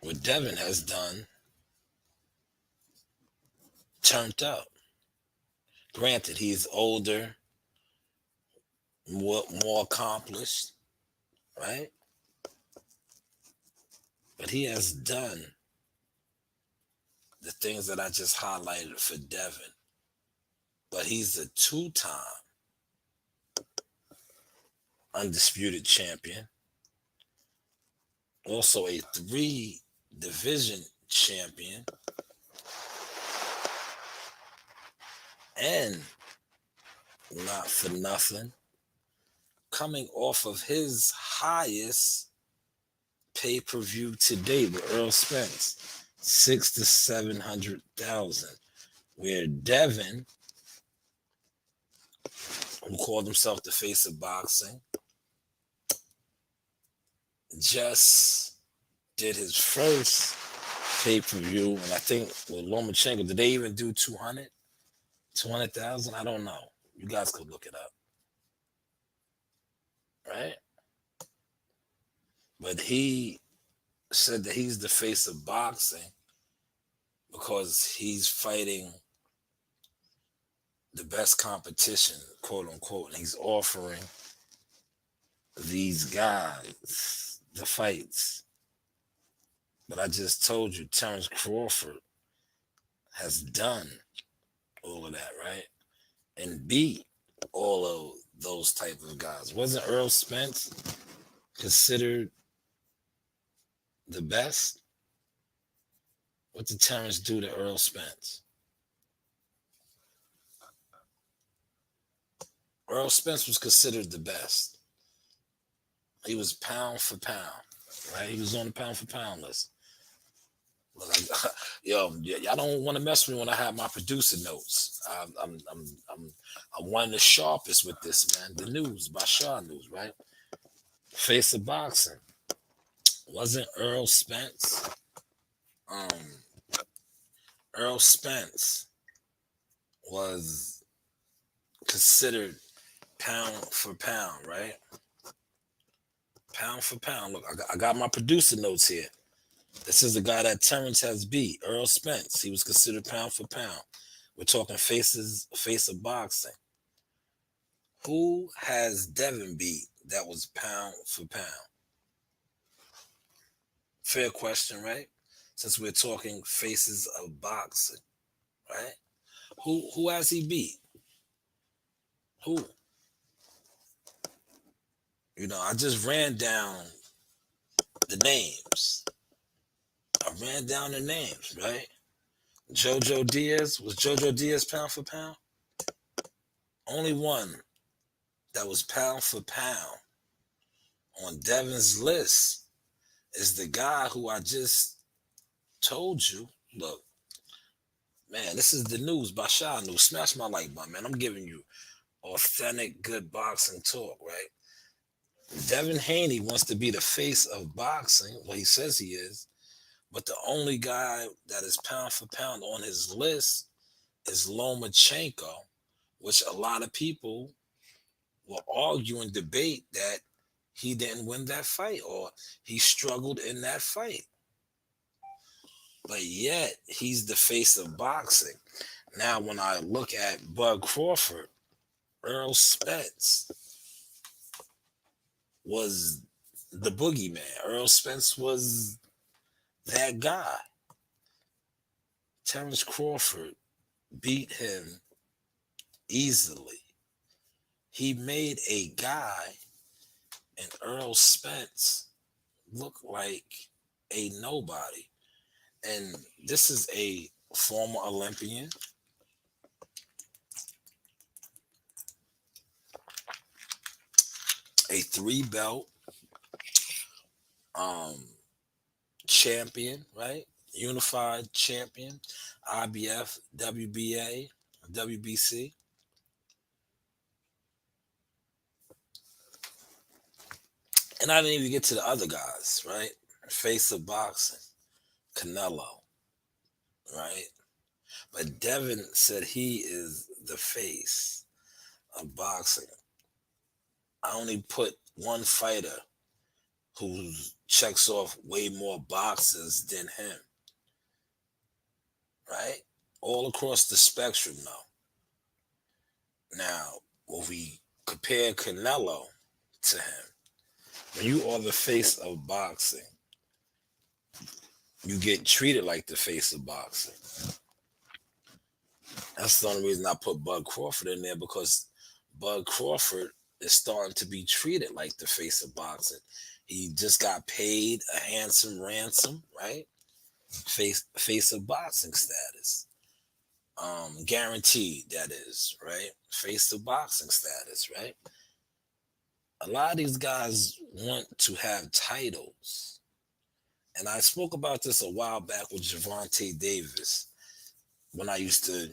what Devin has done, turned up. Granted, he's older, more accomplished, right? But he has done the things that I just highlighted for Devin. But he's a 2-time undisputed champion, also a 3-division champion, and not for nothing, coming off of his highest pay-per-view to date with Earl Spence, 600,000 to 700,000, where Devin, who called himself the face of boxing, just did his first pay-per-view, and I think with Lomachenko, did they even do 200,000? I don't know. You guys could look it up. Right? But he said that he's the face of boxing because he's fighting the best competition, quote unquote, and he's offering these guys the fights. But I just told you, Terrence Crawford has done all of that, right? And beat all of those type of guys. Wasn't Earl Spence considered the best? What did Terrence do to Earl Spence? Earl Spence was considered the best. He was pound for pound, right? He was on the pound for pound list. Look, y'all don't want to mess with me when I have my producer notes. I'm one of the sharpest with this, man. The news by Shanewz, right? Face of boxing. Wasn't Earl Spence? Earl Spence was considered pound for pound, right? Pound for pound. Look, I got my producer notes here. This is the guy that Terrence has beat, Earl Spence. He was considered pound for pound. We're talking face of boxing. Who has Devin beat that was pound for pound? Fair question, right? Since we're talking faces of boxing, right? Who has he beat? Who? I just ran down the names. I ran down the names, right? Jojo Diaz. Was Jojo Diaz pound for pound? Only one that was pound for pound on Devin's list is the guy who I just told you. Look, man, this is the news by Shanewz. Smash my like button, man. I'm giving you authentic, good boxing talk, right? Devin Haney wants to be the face of boxing. Well, he says he is. But the only guy that is pound for pound on his list is Lomachenko, which a lot of people will argue and debate that he didn't win that fight or he struggled in that fight. But yet he's the face of boxing. Now, when I look at Bud Crawford, Earl Spence was the boogeyman. Earl Spence was that guy. Terrence Crawford beat him easily. He made a guy in Earl Spence look like a nobody. And this is a former Olympian, a three belt um, champion, right? Unified champion, IBF, WBA, WBC. And I didn't even get to the other guys, right? Face of boxing, Canelo, right? But Devin said he is the face of boxing. I only put one fighter who checks off way more boxes than him, right? All across the spectrum, though. Now, when we compare Canelo to him, when you are the face of boxing, you get treated like the face of boxing. That's the only reason I put Bud Crawford in there, because Bud Crawford is starting to be treated like the face of boxing. He just got paid a handsome ransom, right? Face of boxing status. Guaranteed, that is, right? Face of boxing status, right? A lot of these guys want to have titles. And I spoke about this a while back with Javante Davis when I used to,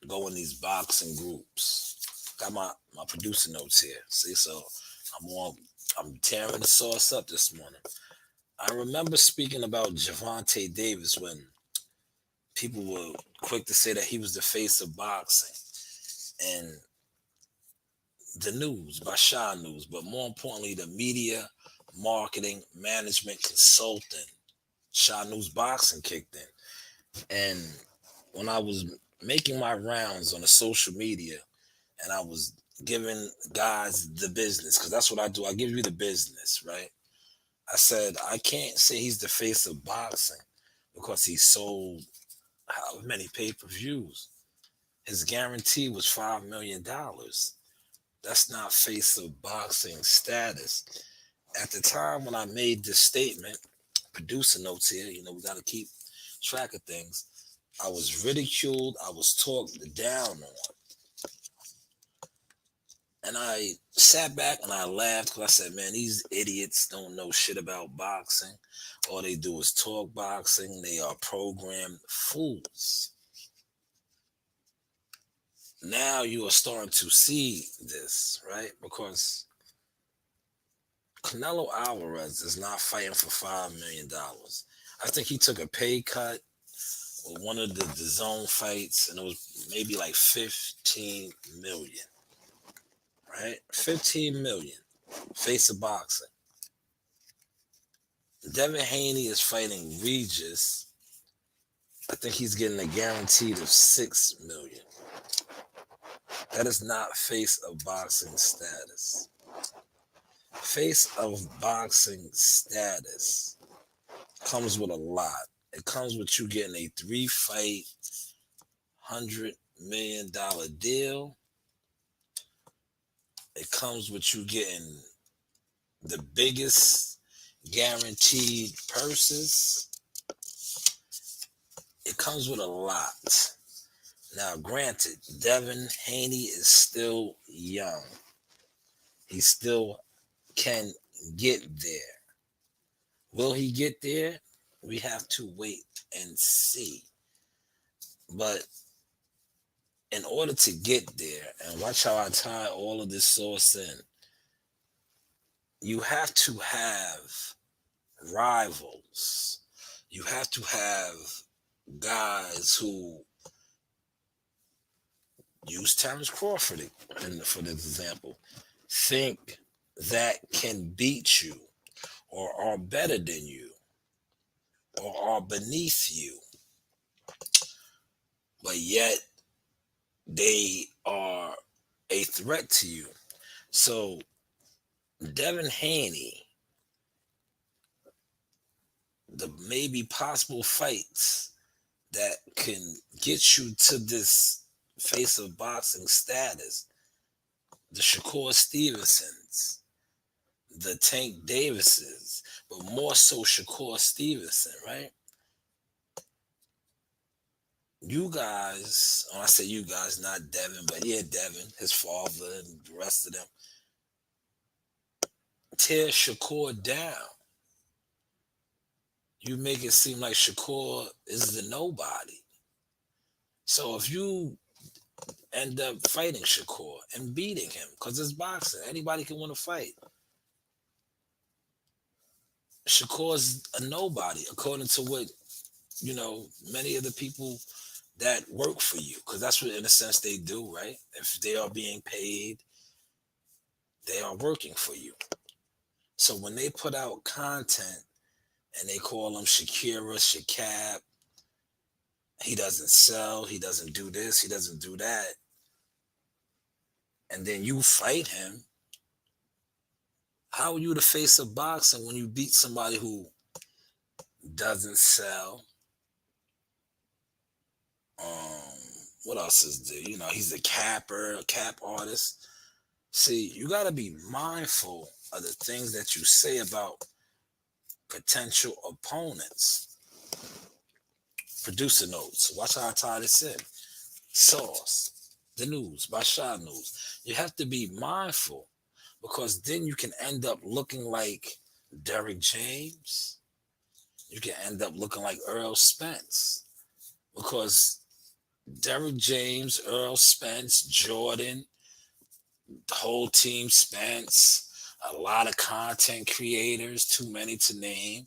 go in these boxing groups. Got my producer notes here. See, so I'm tearing the sauce up this morning. I remember speaking about Javante Davis when people were quick to say that he was the face of boxing. And the news, by Shanewz, but more importantly, the media, marketing, management, consulting, Shanewz Boxing kicked in. And when I was making my rounds on the social media and I was giving guys the business, because that's what I do, I give you the business, right? I said, I can't say he's the face of boxing because he sold how many pay-per-views. His guarantee was $5 million. That's not face of boxing status. At the time when I made this statement, producer notes here, we got to keep track of things. I was ridiculed. I was talked down on. And I sat back and I laughed because I said, man, these idiots don't know shit about boxing. All they do is talk boxing. They are programmed fools. Now you are starting to see this, right? Because Canelo Alvarez is not fighting for $5 million. I think he took a pay cut with one of the DAZN fights, and it was maybe like 15 million, right? 15 million. Face of boxing. Devin Haney is fighting Regis. I think he's getting a guaranteed of 6 million. That is not face of boxing status. Face of boxing status comes with a lot. It comes with you getting a 3-fight, $100 million deal. It comes with you getting the biggest guaranteed purses. It comes with a lot. Now, granted, Devin Haney is still young. He still can get there. Will he get there? We have to wait and see. But in order to get there, and watch how I tie all of this sauce in, you have to have rivals. You have to have guys who use Terrence Crawford for this example, think that can beat you or are better than you or are beneath you, but yet they are a threat to you. So Devin Haney, the maybe possible fights that can get you to this face of boxing status, the Shakur Stevensons, the Tank Davises, but more so Shakur Stevenson, right? You guys, when I say you guys, not Devin, but yeah, Devin, his father, and the rest of them, tear Shakur down. You make it seem like Shakur is the nobody. So if you end up fighting Shakur and beating him, because it's boxing, anybody can win a fight. Shakur's a nobody, according to what, many of the people that work for you, because that's what, in a sense, they do, right? If they are being paid, they are working for you. So when they put out content and they call him Shakira, Shakab, he doesn't sell, he doesn't do this, he doesn't do that, and then you fight him, how are you the face of boxing when you beat somebody who doesn't sell? What else is there? He's a cap artist. See, you got to be mindful of the things that you say about potential opponents. Producer notes. Watch how I tie this in. Sauce. The news by Shanewz. You have to be mindful, because then you can end up looking like Derrick James. You can end up looking like Earl Spence, because Derrick James, Earl Spence, Jordan, the whole team Spence, a lot of content creators, too many to name,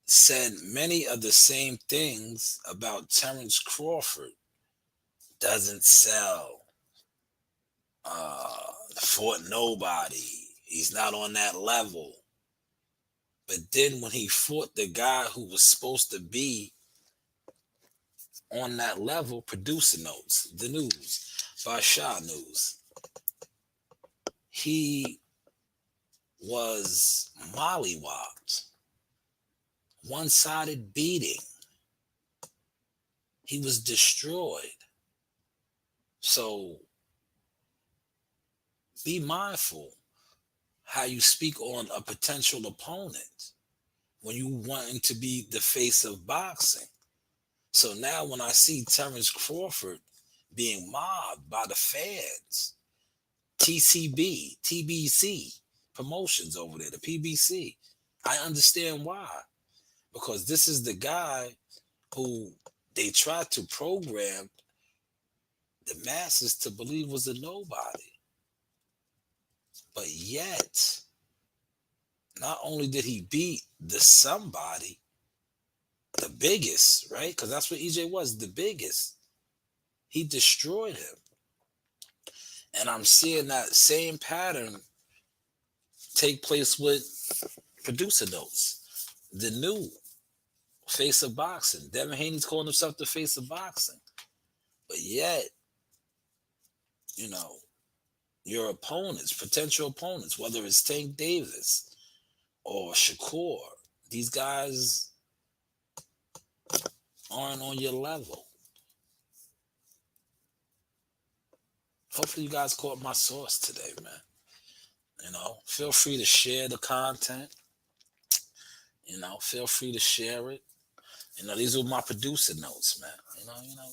said many of the same things about Terrence Crawford. Doesn't sell. Fought nobody. He's not on that level. But then when he fought the guy who was supposed to be on that level, producer notes, the news by Shanewz, he was mollywopped, one-sided beating. He was destroyed. So be mindful how you speak on a potential opponent when you want to be the face of boxing. So now when I see Terrence Crawford being mobbed by the fans, TCB, TBC promotions over there, the PBC, I understand why. Because this is the guy who they tried to program the masses to believe was a nobody. But yet, not only did he beat the somebody, the biggest, right? Because that's what EJ was, the biggest. He destroyed him. And I'm seeing that same pattern take place with producer notes. The new face of boxing. Devin Haney's calling himself the face of boxing. But yet, your opponents, potential opponents, whether it's Tank Davis or Shakur, these guys aren't on your level. Hopefully you guys caught my sauce today, man. Feel free to share the content. Feel free to share it. These were my producer notes, man.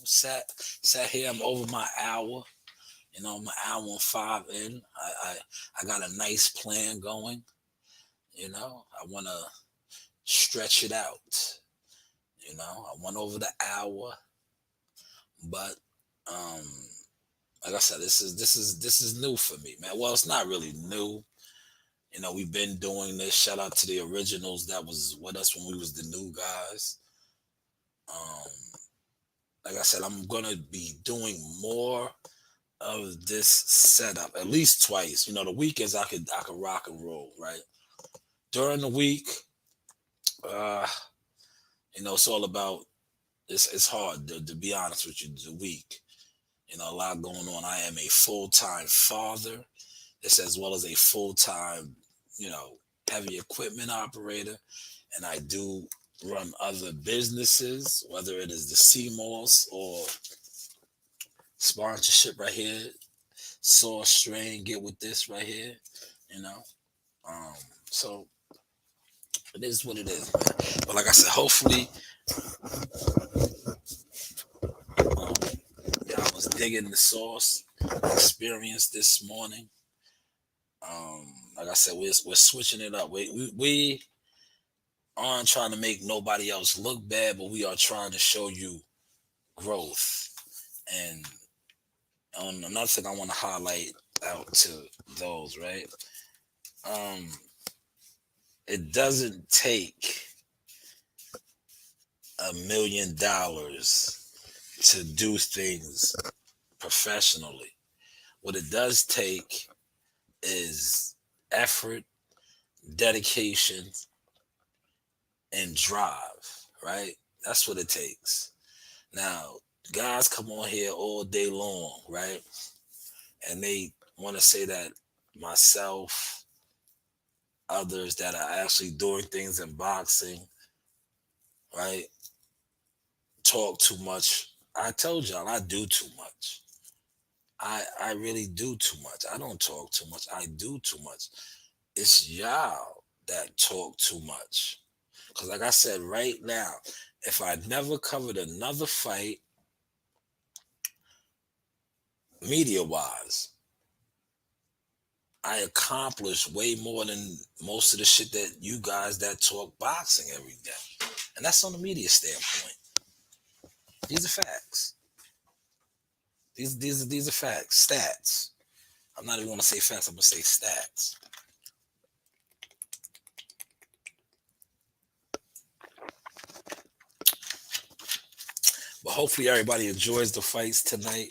Sat here, I'm over my hour. I'm an hour and 5 in. I got a nice plan going. I want to stretch it out. I went over the hour, but like I said, this is new for me, man. Well, it's not really new. We've been doing this. Shout out to the originals that was with us when we was the new guys. Um, like I said, I'm gonna be doing more of this setup at least twice. The weekends I could rock and roll, right? During the week, uh, it's all about it's hard to be honest with you, the week. A lot going on. I am a full-time father. This as well as a full-time, heavy equipment operator. And I do run other businesses, whether it is the CMOS or sponsorship right here, Source Strain, get with this right here, you know. So it is what it is, man. But like I said, hopefully, I was digging the sauce experience this morning. Like I said, we're switching it up. We aren't trying to make nobody else look bad, but we are trying to show you growth. And another thing I want to highlight out to those, right? It doesn't take $1 million to do things professionally. What it does take is effort, dedication, and drive, right? That's what it takes. Now, guys come on here all day long, right? And they want to say that myself, others that are actually doing things in boxing, right, talk too much. I told y'all I do too much. I really do too much. I don't talk too much. I do too much. It's y'all that talk too much. Because like I said, right now, if I never covered another fight, media-wise, I accomplished way more than most of the shit that you guys that talk boxing every day. And that's on the media standpoint. These are facts. These are facts. Stats. I'm not even going to say facts. I'm going to say stats. But hopefully everybody enjoys the fights tonight.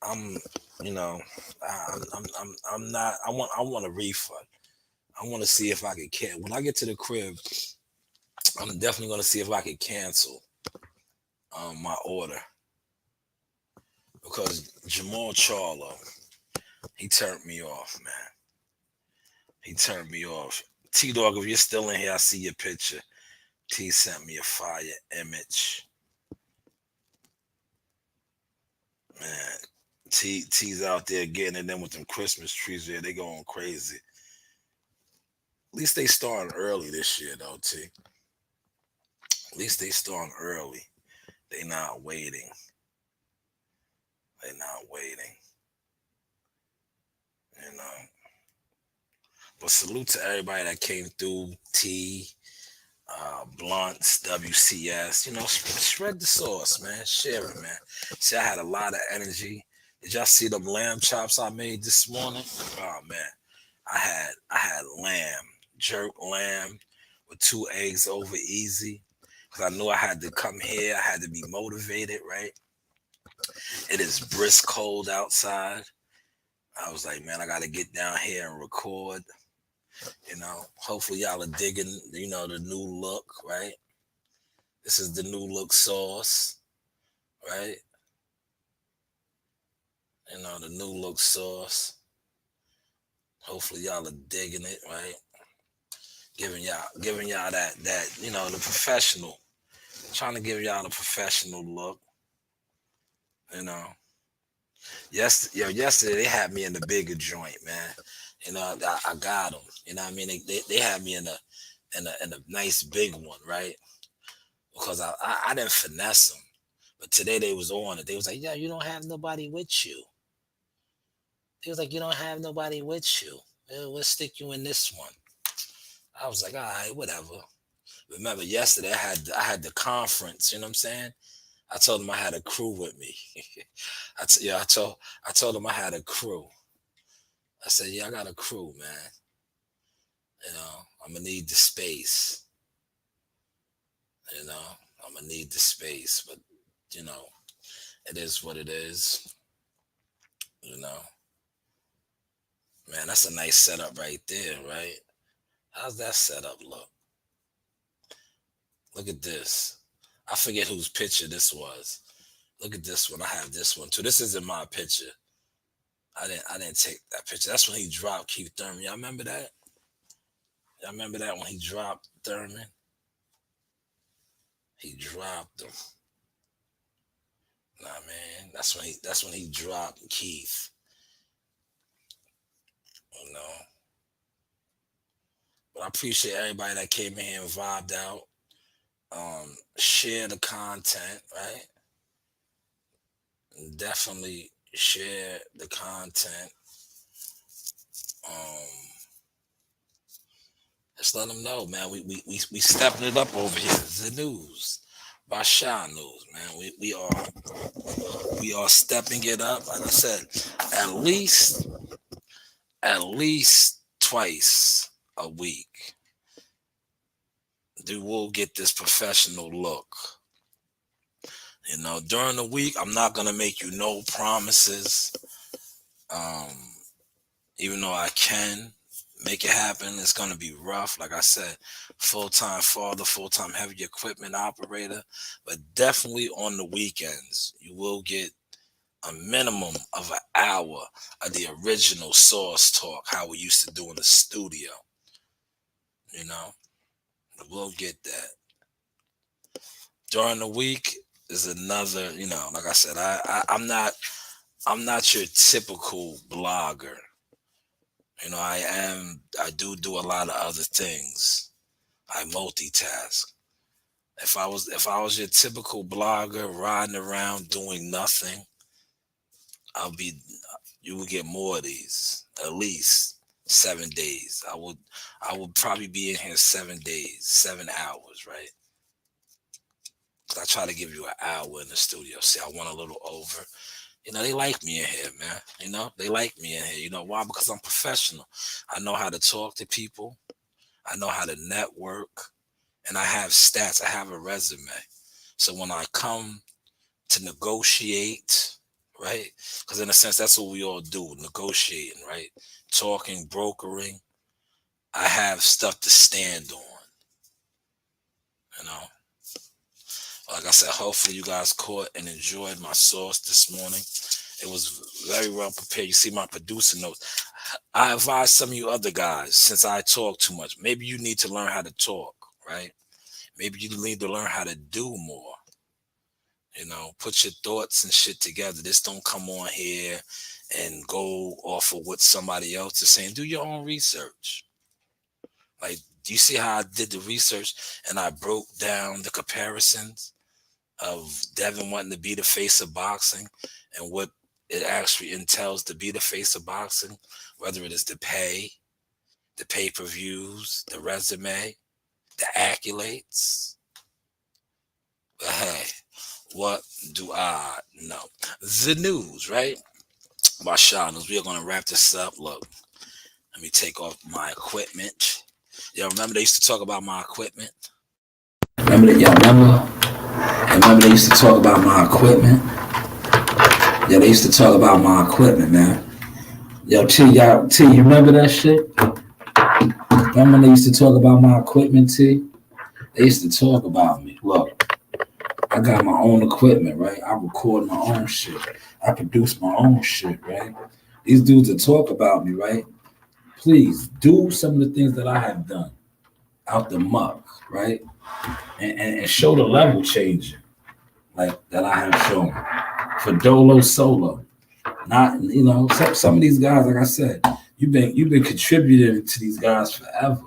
I'm not. I want a refund. I want to see if I can. When I get to the crib, I'm definitely going to see if I can cancel my order, because Jamal Charlo, he turned me off, man. He turned me off. T-Dog, if you're still in here, I see your picture. T sent me a fire image. Man, T's out there getting it in with them Christmas trees there. They going crazy. At least they starting early this year, though, T. At least they starting early. They not waiting. They not waiting. But salute to everybody that came through. T, Blunts, WCS. Spread the sauce, man. Share it, man. See, I had a lot of energy. Did y'all see them lamb chops I made this morning? Oh man, I had lamb, jerk lamb with 2 eggs over easy, because I knew I had to come here. I had to be motivated, right? It is brisk cold outside. I was like, man, I got to get down here and record. Hopefully y'all are digging, the new look, right? This is the new look sauce, right? The new look sauce. Hopefully y'all are digging it, right? Giving y'all that the professional. Trying to give y'all the professional look. Yesterday they had me in the bigger joint, man. I got them. What I mean? They had me in a nice big one, right? Because I didn't finesse them. But today they was on it. They was like, yeah, you don't have nobody with you. They was like, you don't have nobody with you. We'll stick you in this one. I was like, all right, whatever. Remember yesterday I had the conference, you know what I'm saying? I told them I had a crew with me. I told them I had a crew. I said, yeah, I got a crew, man. You know, I'm gonna need the space. You know, I'm gonna need the space, but you know, it is what it is. You know, man, that's a nice setup right there, right? How's that setup look? Look at this. I forget whose picture this was. Look at this one. I have this one too. This isn't my picture. I didn't take that picture. That's when he dropped Keith Thurman. Y'all remember that? Y'all remember that when he dropped Thurman? He dropped him. Nah, man. That's when he dropped Keith. You know. But I appreciate everybody that came in here and vibed out. Share the content, right? Definitely share the content. Just let them know, man. We stepping it up over here. The news by Shanewz, man. We are stepping it up. Like I said, at least twice a week. We'll get this professional look. You know, during the week, I'm not gonna make you no promises. Even though I can make it happen, it's gonna be rough. Like I said, full-time father, full-time heavy equipment operator, but definitely on the weekends, you will get a minimum of an hour of the original source talk, how we used to do in the studio. You know, we'll get that. During the week is another, you know, like I said, I'm not your typical blogger. You know, I do a lot of other things. I multitask. If I was your typical blogger riding around doing nothing, you would get more of these. At least 7 days. I would probably be in here 7 days, 7 hours, right? I try to give you an hour in the studio. See, I want a little over. You know, they like me in here, man. You know, they like me in here. You know why? Because I'm professional. I know how to talk to people. I know how to network. And I have stats. I have a resume. So when I come to negotiate, right? Because in a sense, that's what we all do, negotiating, right? Talking, brokering. I have stuff to stand on. You know? Like I said, hopefully you guys caught and enjoyed my sauce this morning. It was very well prepared. You see my producer notes. I advise some of you other guys, since I talk too much, maybe you need to learn how to talk, right? Maybe you need to learn how to do more. You know, put your thoughts and shit together. This don't come on here and go off of what somebody else is saying. Do your own research. Like, do you see how I did the research and I broke down the comparisons of Devin wanting to be the face of boxing and what it actually entails to be the face of boxing, whether it is the pay-per-views, the resume, the accolades. But hey, what do I know? The news, right? By Shanewz. We are going to wrap this up. Look, let me take off my equipment. Yo, remember they used to talk about my equipment? Remember that? Y'all remember? Remember they used to talk about my equipment? Yeah, they used to talk about my equipment, man. Yo, T, you remember that shit? Remember they used to talk about my equipment, T? They used to talk about me. Look, I got my own equipment, right? I record my own shit. I produce my own shit, right? These dudes that talk about me, right? Please do some of the things that I have done out the muck, right? And show the level changing, like that I have shown for Dolo Solo. Not, you know, some of these guys, like I said, you've been contributing to these guys forever.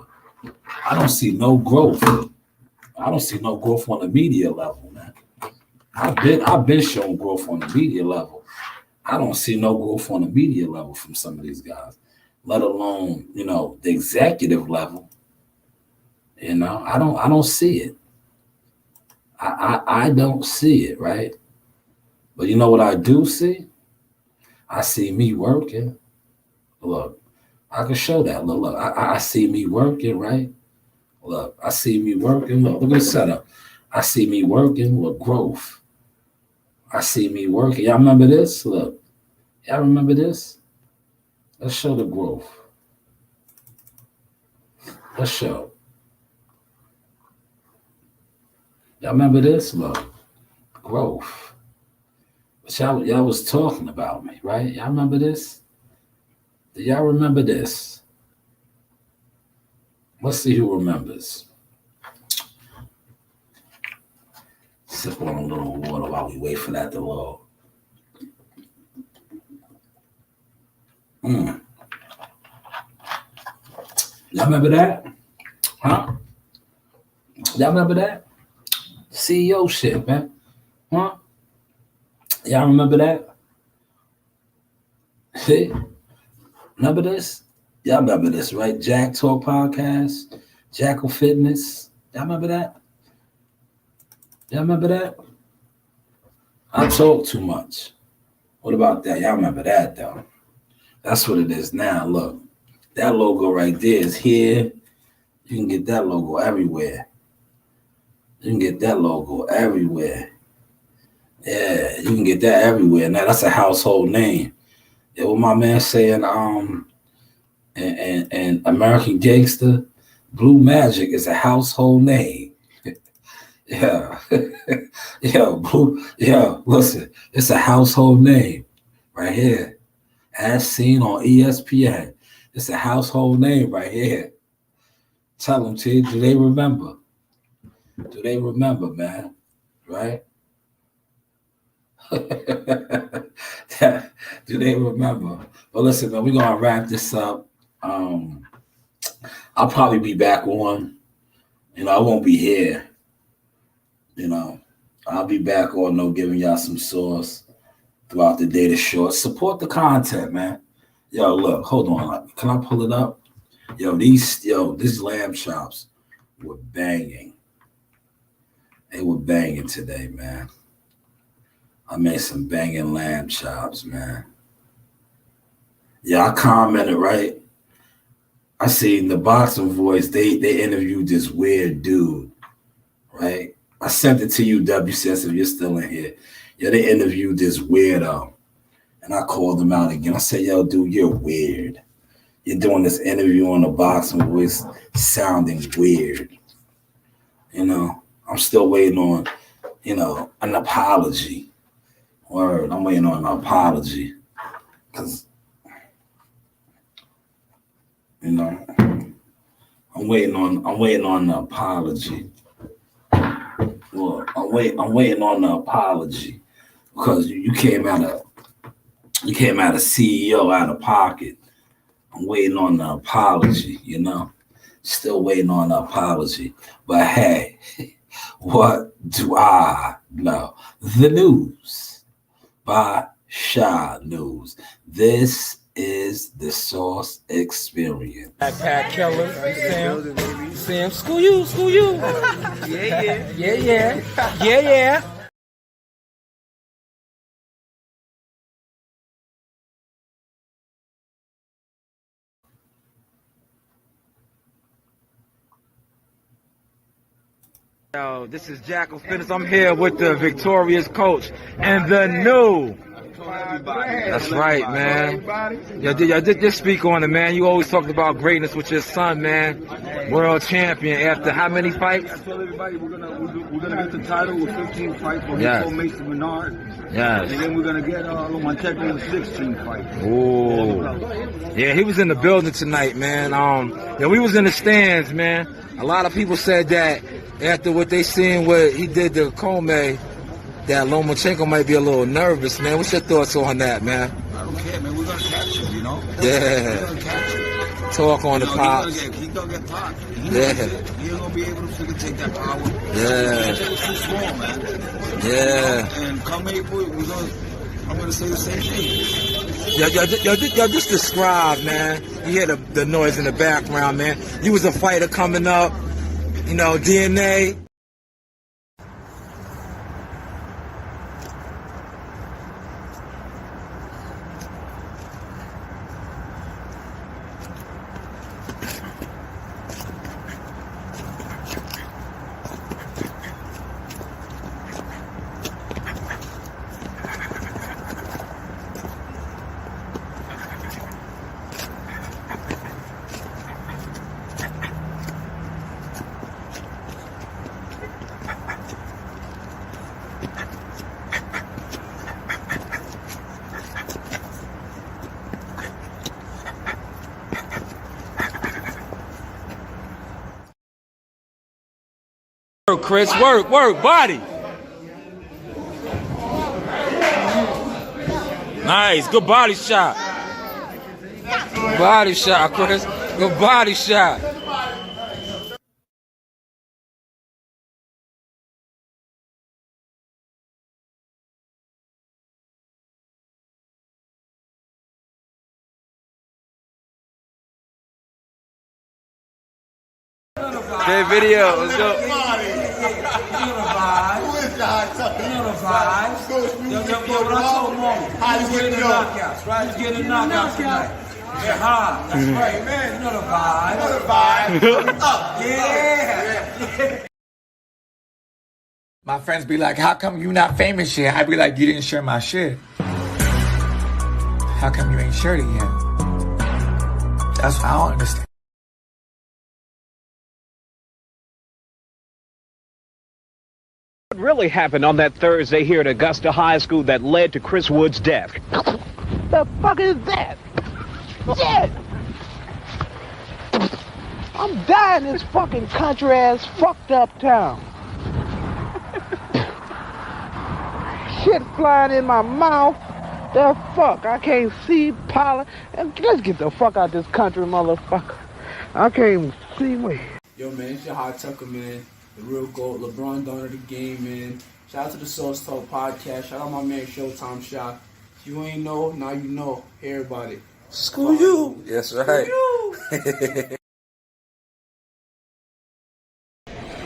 I don't see no growth. I don't see no growth on the media level, man. I've been showing growth on the media level. I don't see no growth on the media level from some of these guys, let alone, you know, the executive level. You know, I don't see it. I don't see it, right? But you know what I do see? I see me working. Look, I can show that. Look, I see me working, right? Look, I see me working. Look at the setup. I see me working with growth. I see me working. Y'all remember this? Look, y'all remember this? Let's show the growth. Let's show. Y'all remember this? Look, growth. But y'all was talking about me, right? Y'all remember this? Do y'all remember this? Let's see who remembers. Sip on a little water while we wait for that to load. Y'all remember that? Huh? Y'all remember that? CEO shit, man. Huh? Y'all remember that? See? Remember this? Y'all remember this, right? Jack Talk Podcast, Jackal Fitness. Y'all remember that? Y'all remember that? I talk too much. What about that? Y'all remember that, though? That's what it is now. Look, that logo right there is here. You can get that logo everywhere. You can get that logo everywhere. Yeah, you can get that everywhere. Now, that's a household name. Yeah, what my man saying, and American Gangster, Blue Magic is a household name. Yeah. Listen, it's a household name right here. As seen on ESPN. It's a household name right here. Tell them, T, do they remember? Do they remember, man? Right? Do they remember? But listen, man, we're going to wrap this up. I'll probably be back on. I won't be here. I'll be back on, giving y'all some sauce throughout the day to short. Support the content, man. Yo, look, hold on. Can I pull it up? These lamb chops were banging. They were banging today, man. I made some banging lamb chops, man. Yeah, I commented, right? I seen the Boxing Voice, they interviewed this weird dude, right? I sent it to you, WCS, if you're still in here. Yeah, they interviewed this weirdo. And I called him out again. I said, yo, dude, you're weird. You're doing this interview on the Boxing Voice sounding weird. I'm still waiting on, an apology. Word, I'm waiting on an apology. Because, I'm waiting on the apology. Well, I'm waiting on the apology because you came out of CEO out of pocket. I'm waiting on the apology, Still waiting on the apology. But hey, what do I know? The news by Shanewz. This is the Sauce Experience. Backpack killer, Sam, school you. Yeah. Yo, this is Jackal Fitness. I'm here with the victorious coach and the new. That's right, man. Yo, just speak on it, man. You always talked about greatness with your son, man. World champion after how many fights? I told everybody we're gonna get the title with 15 fights for Mason Menard. Yes. And then we're gonna get Lomonteco with 16 fights. Ooh. Yeah, he was in the building tonight, man. We was in the stands, man. A lot of people said that after what they seen what he did to Comey, that Lomachenko might be a little nervous, man. What's your thoughts on that, man? I don't care, man. We're gonna catch him, Yeah. We're gonna catch him. Talk on the pops. He's gonna get popped. Yeah. He ain't gonna be able to take that power. Yeah. It's too small, man. Yeah. And come April, I'm gonna say the same thing. Yo, just describe, man. You hear the noise in the background, man. You was a fighter coming up, DNA. Work, Chris. Work, body. Nice. Good body shot. Body shot, Chris. Good body shot. Good video. Let's go. You know the vibes. Yo, what I told Mo, he's getting the knockouts, right? He's getting the knockouts tonight. Yeah, hard. That's right, man. You know the vibes. Yeah. My friends be like, how come you not famous yet? I be like, you didn't share my shit. How come you ain't shared it yet? That's what I don't understand. What really happened on that Thursday here at Augusta High School that led to Chris Wood's death? The fuck is that? Shit! I'm dying in this fucking country ass fucked up town. Shit flying in my mouth. The fuck? I can't see pollen. Let's get the fuck out of this country, motherfucker. I can't even see me. Yo, man, it's your Hot Tucker, man. The real GOAT, LeBron Don of the game, man. Shout out to the Source Talk podcast. Shout out my man Showtime Shot. If you ain't know, now you know. Everybody. Screw you. That's right.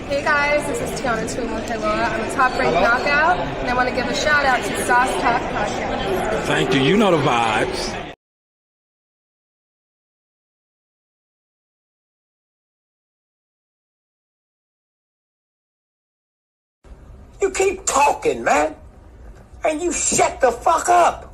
Hey guys, this is Tiana Tumo-Helua. I'm a top-ranked knockout, and I want to give a shout-out to Sauce Talk Podcast. Thank you. You know the vibes. You keep talking, man, and you shut the fuck up.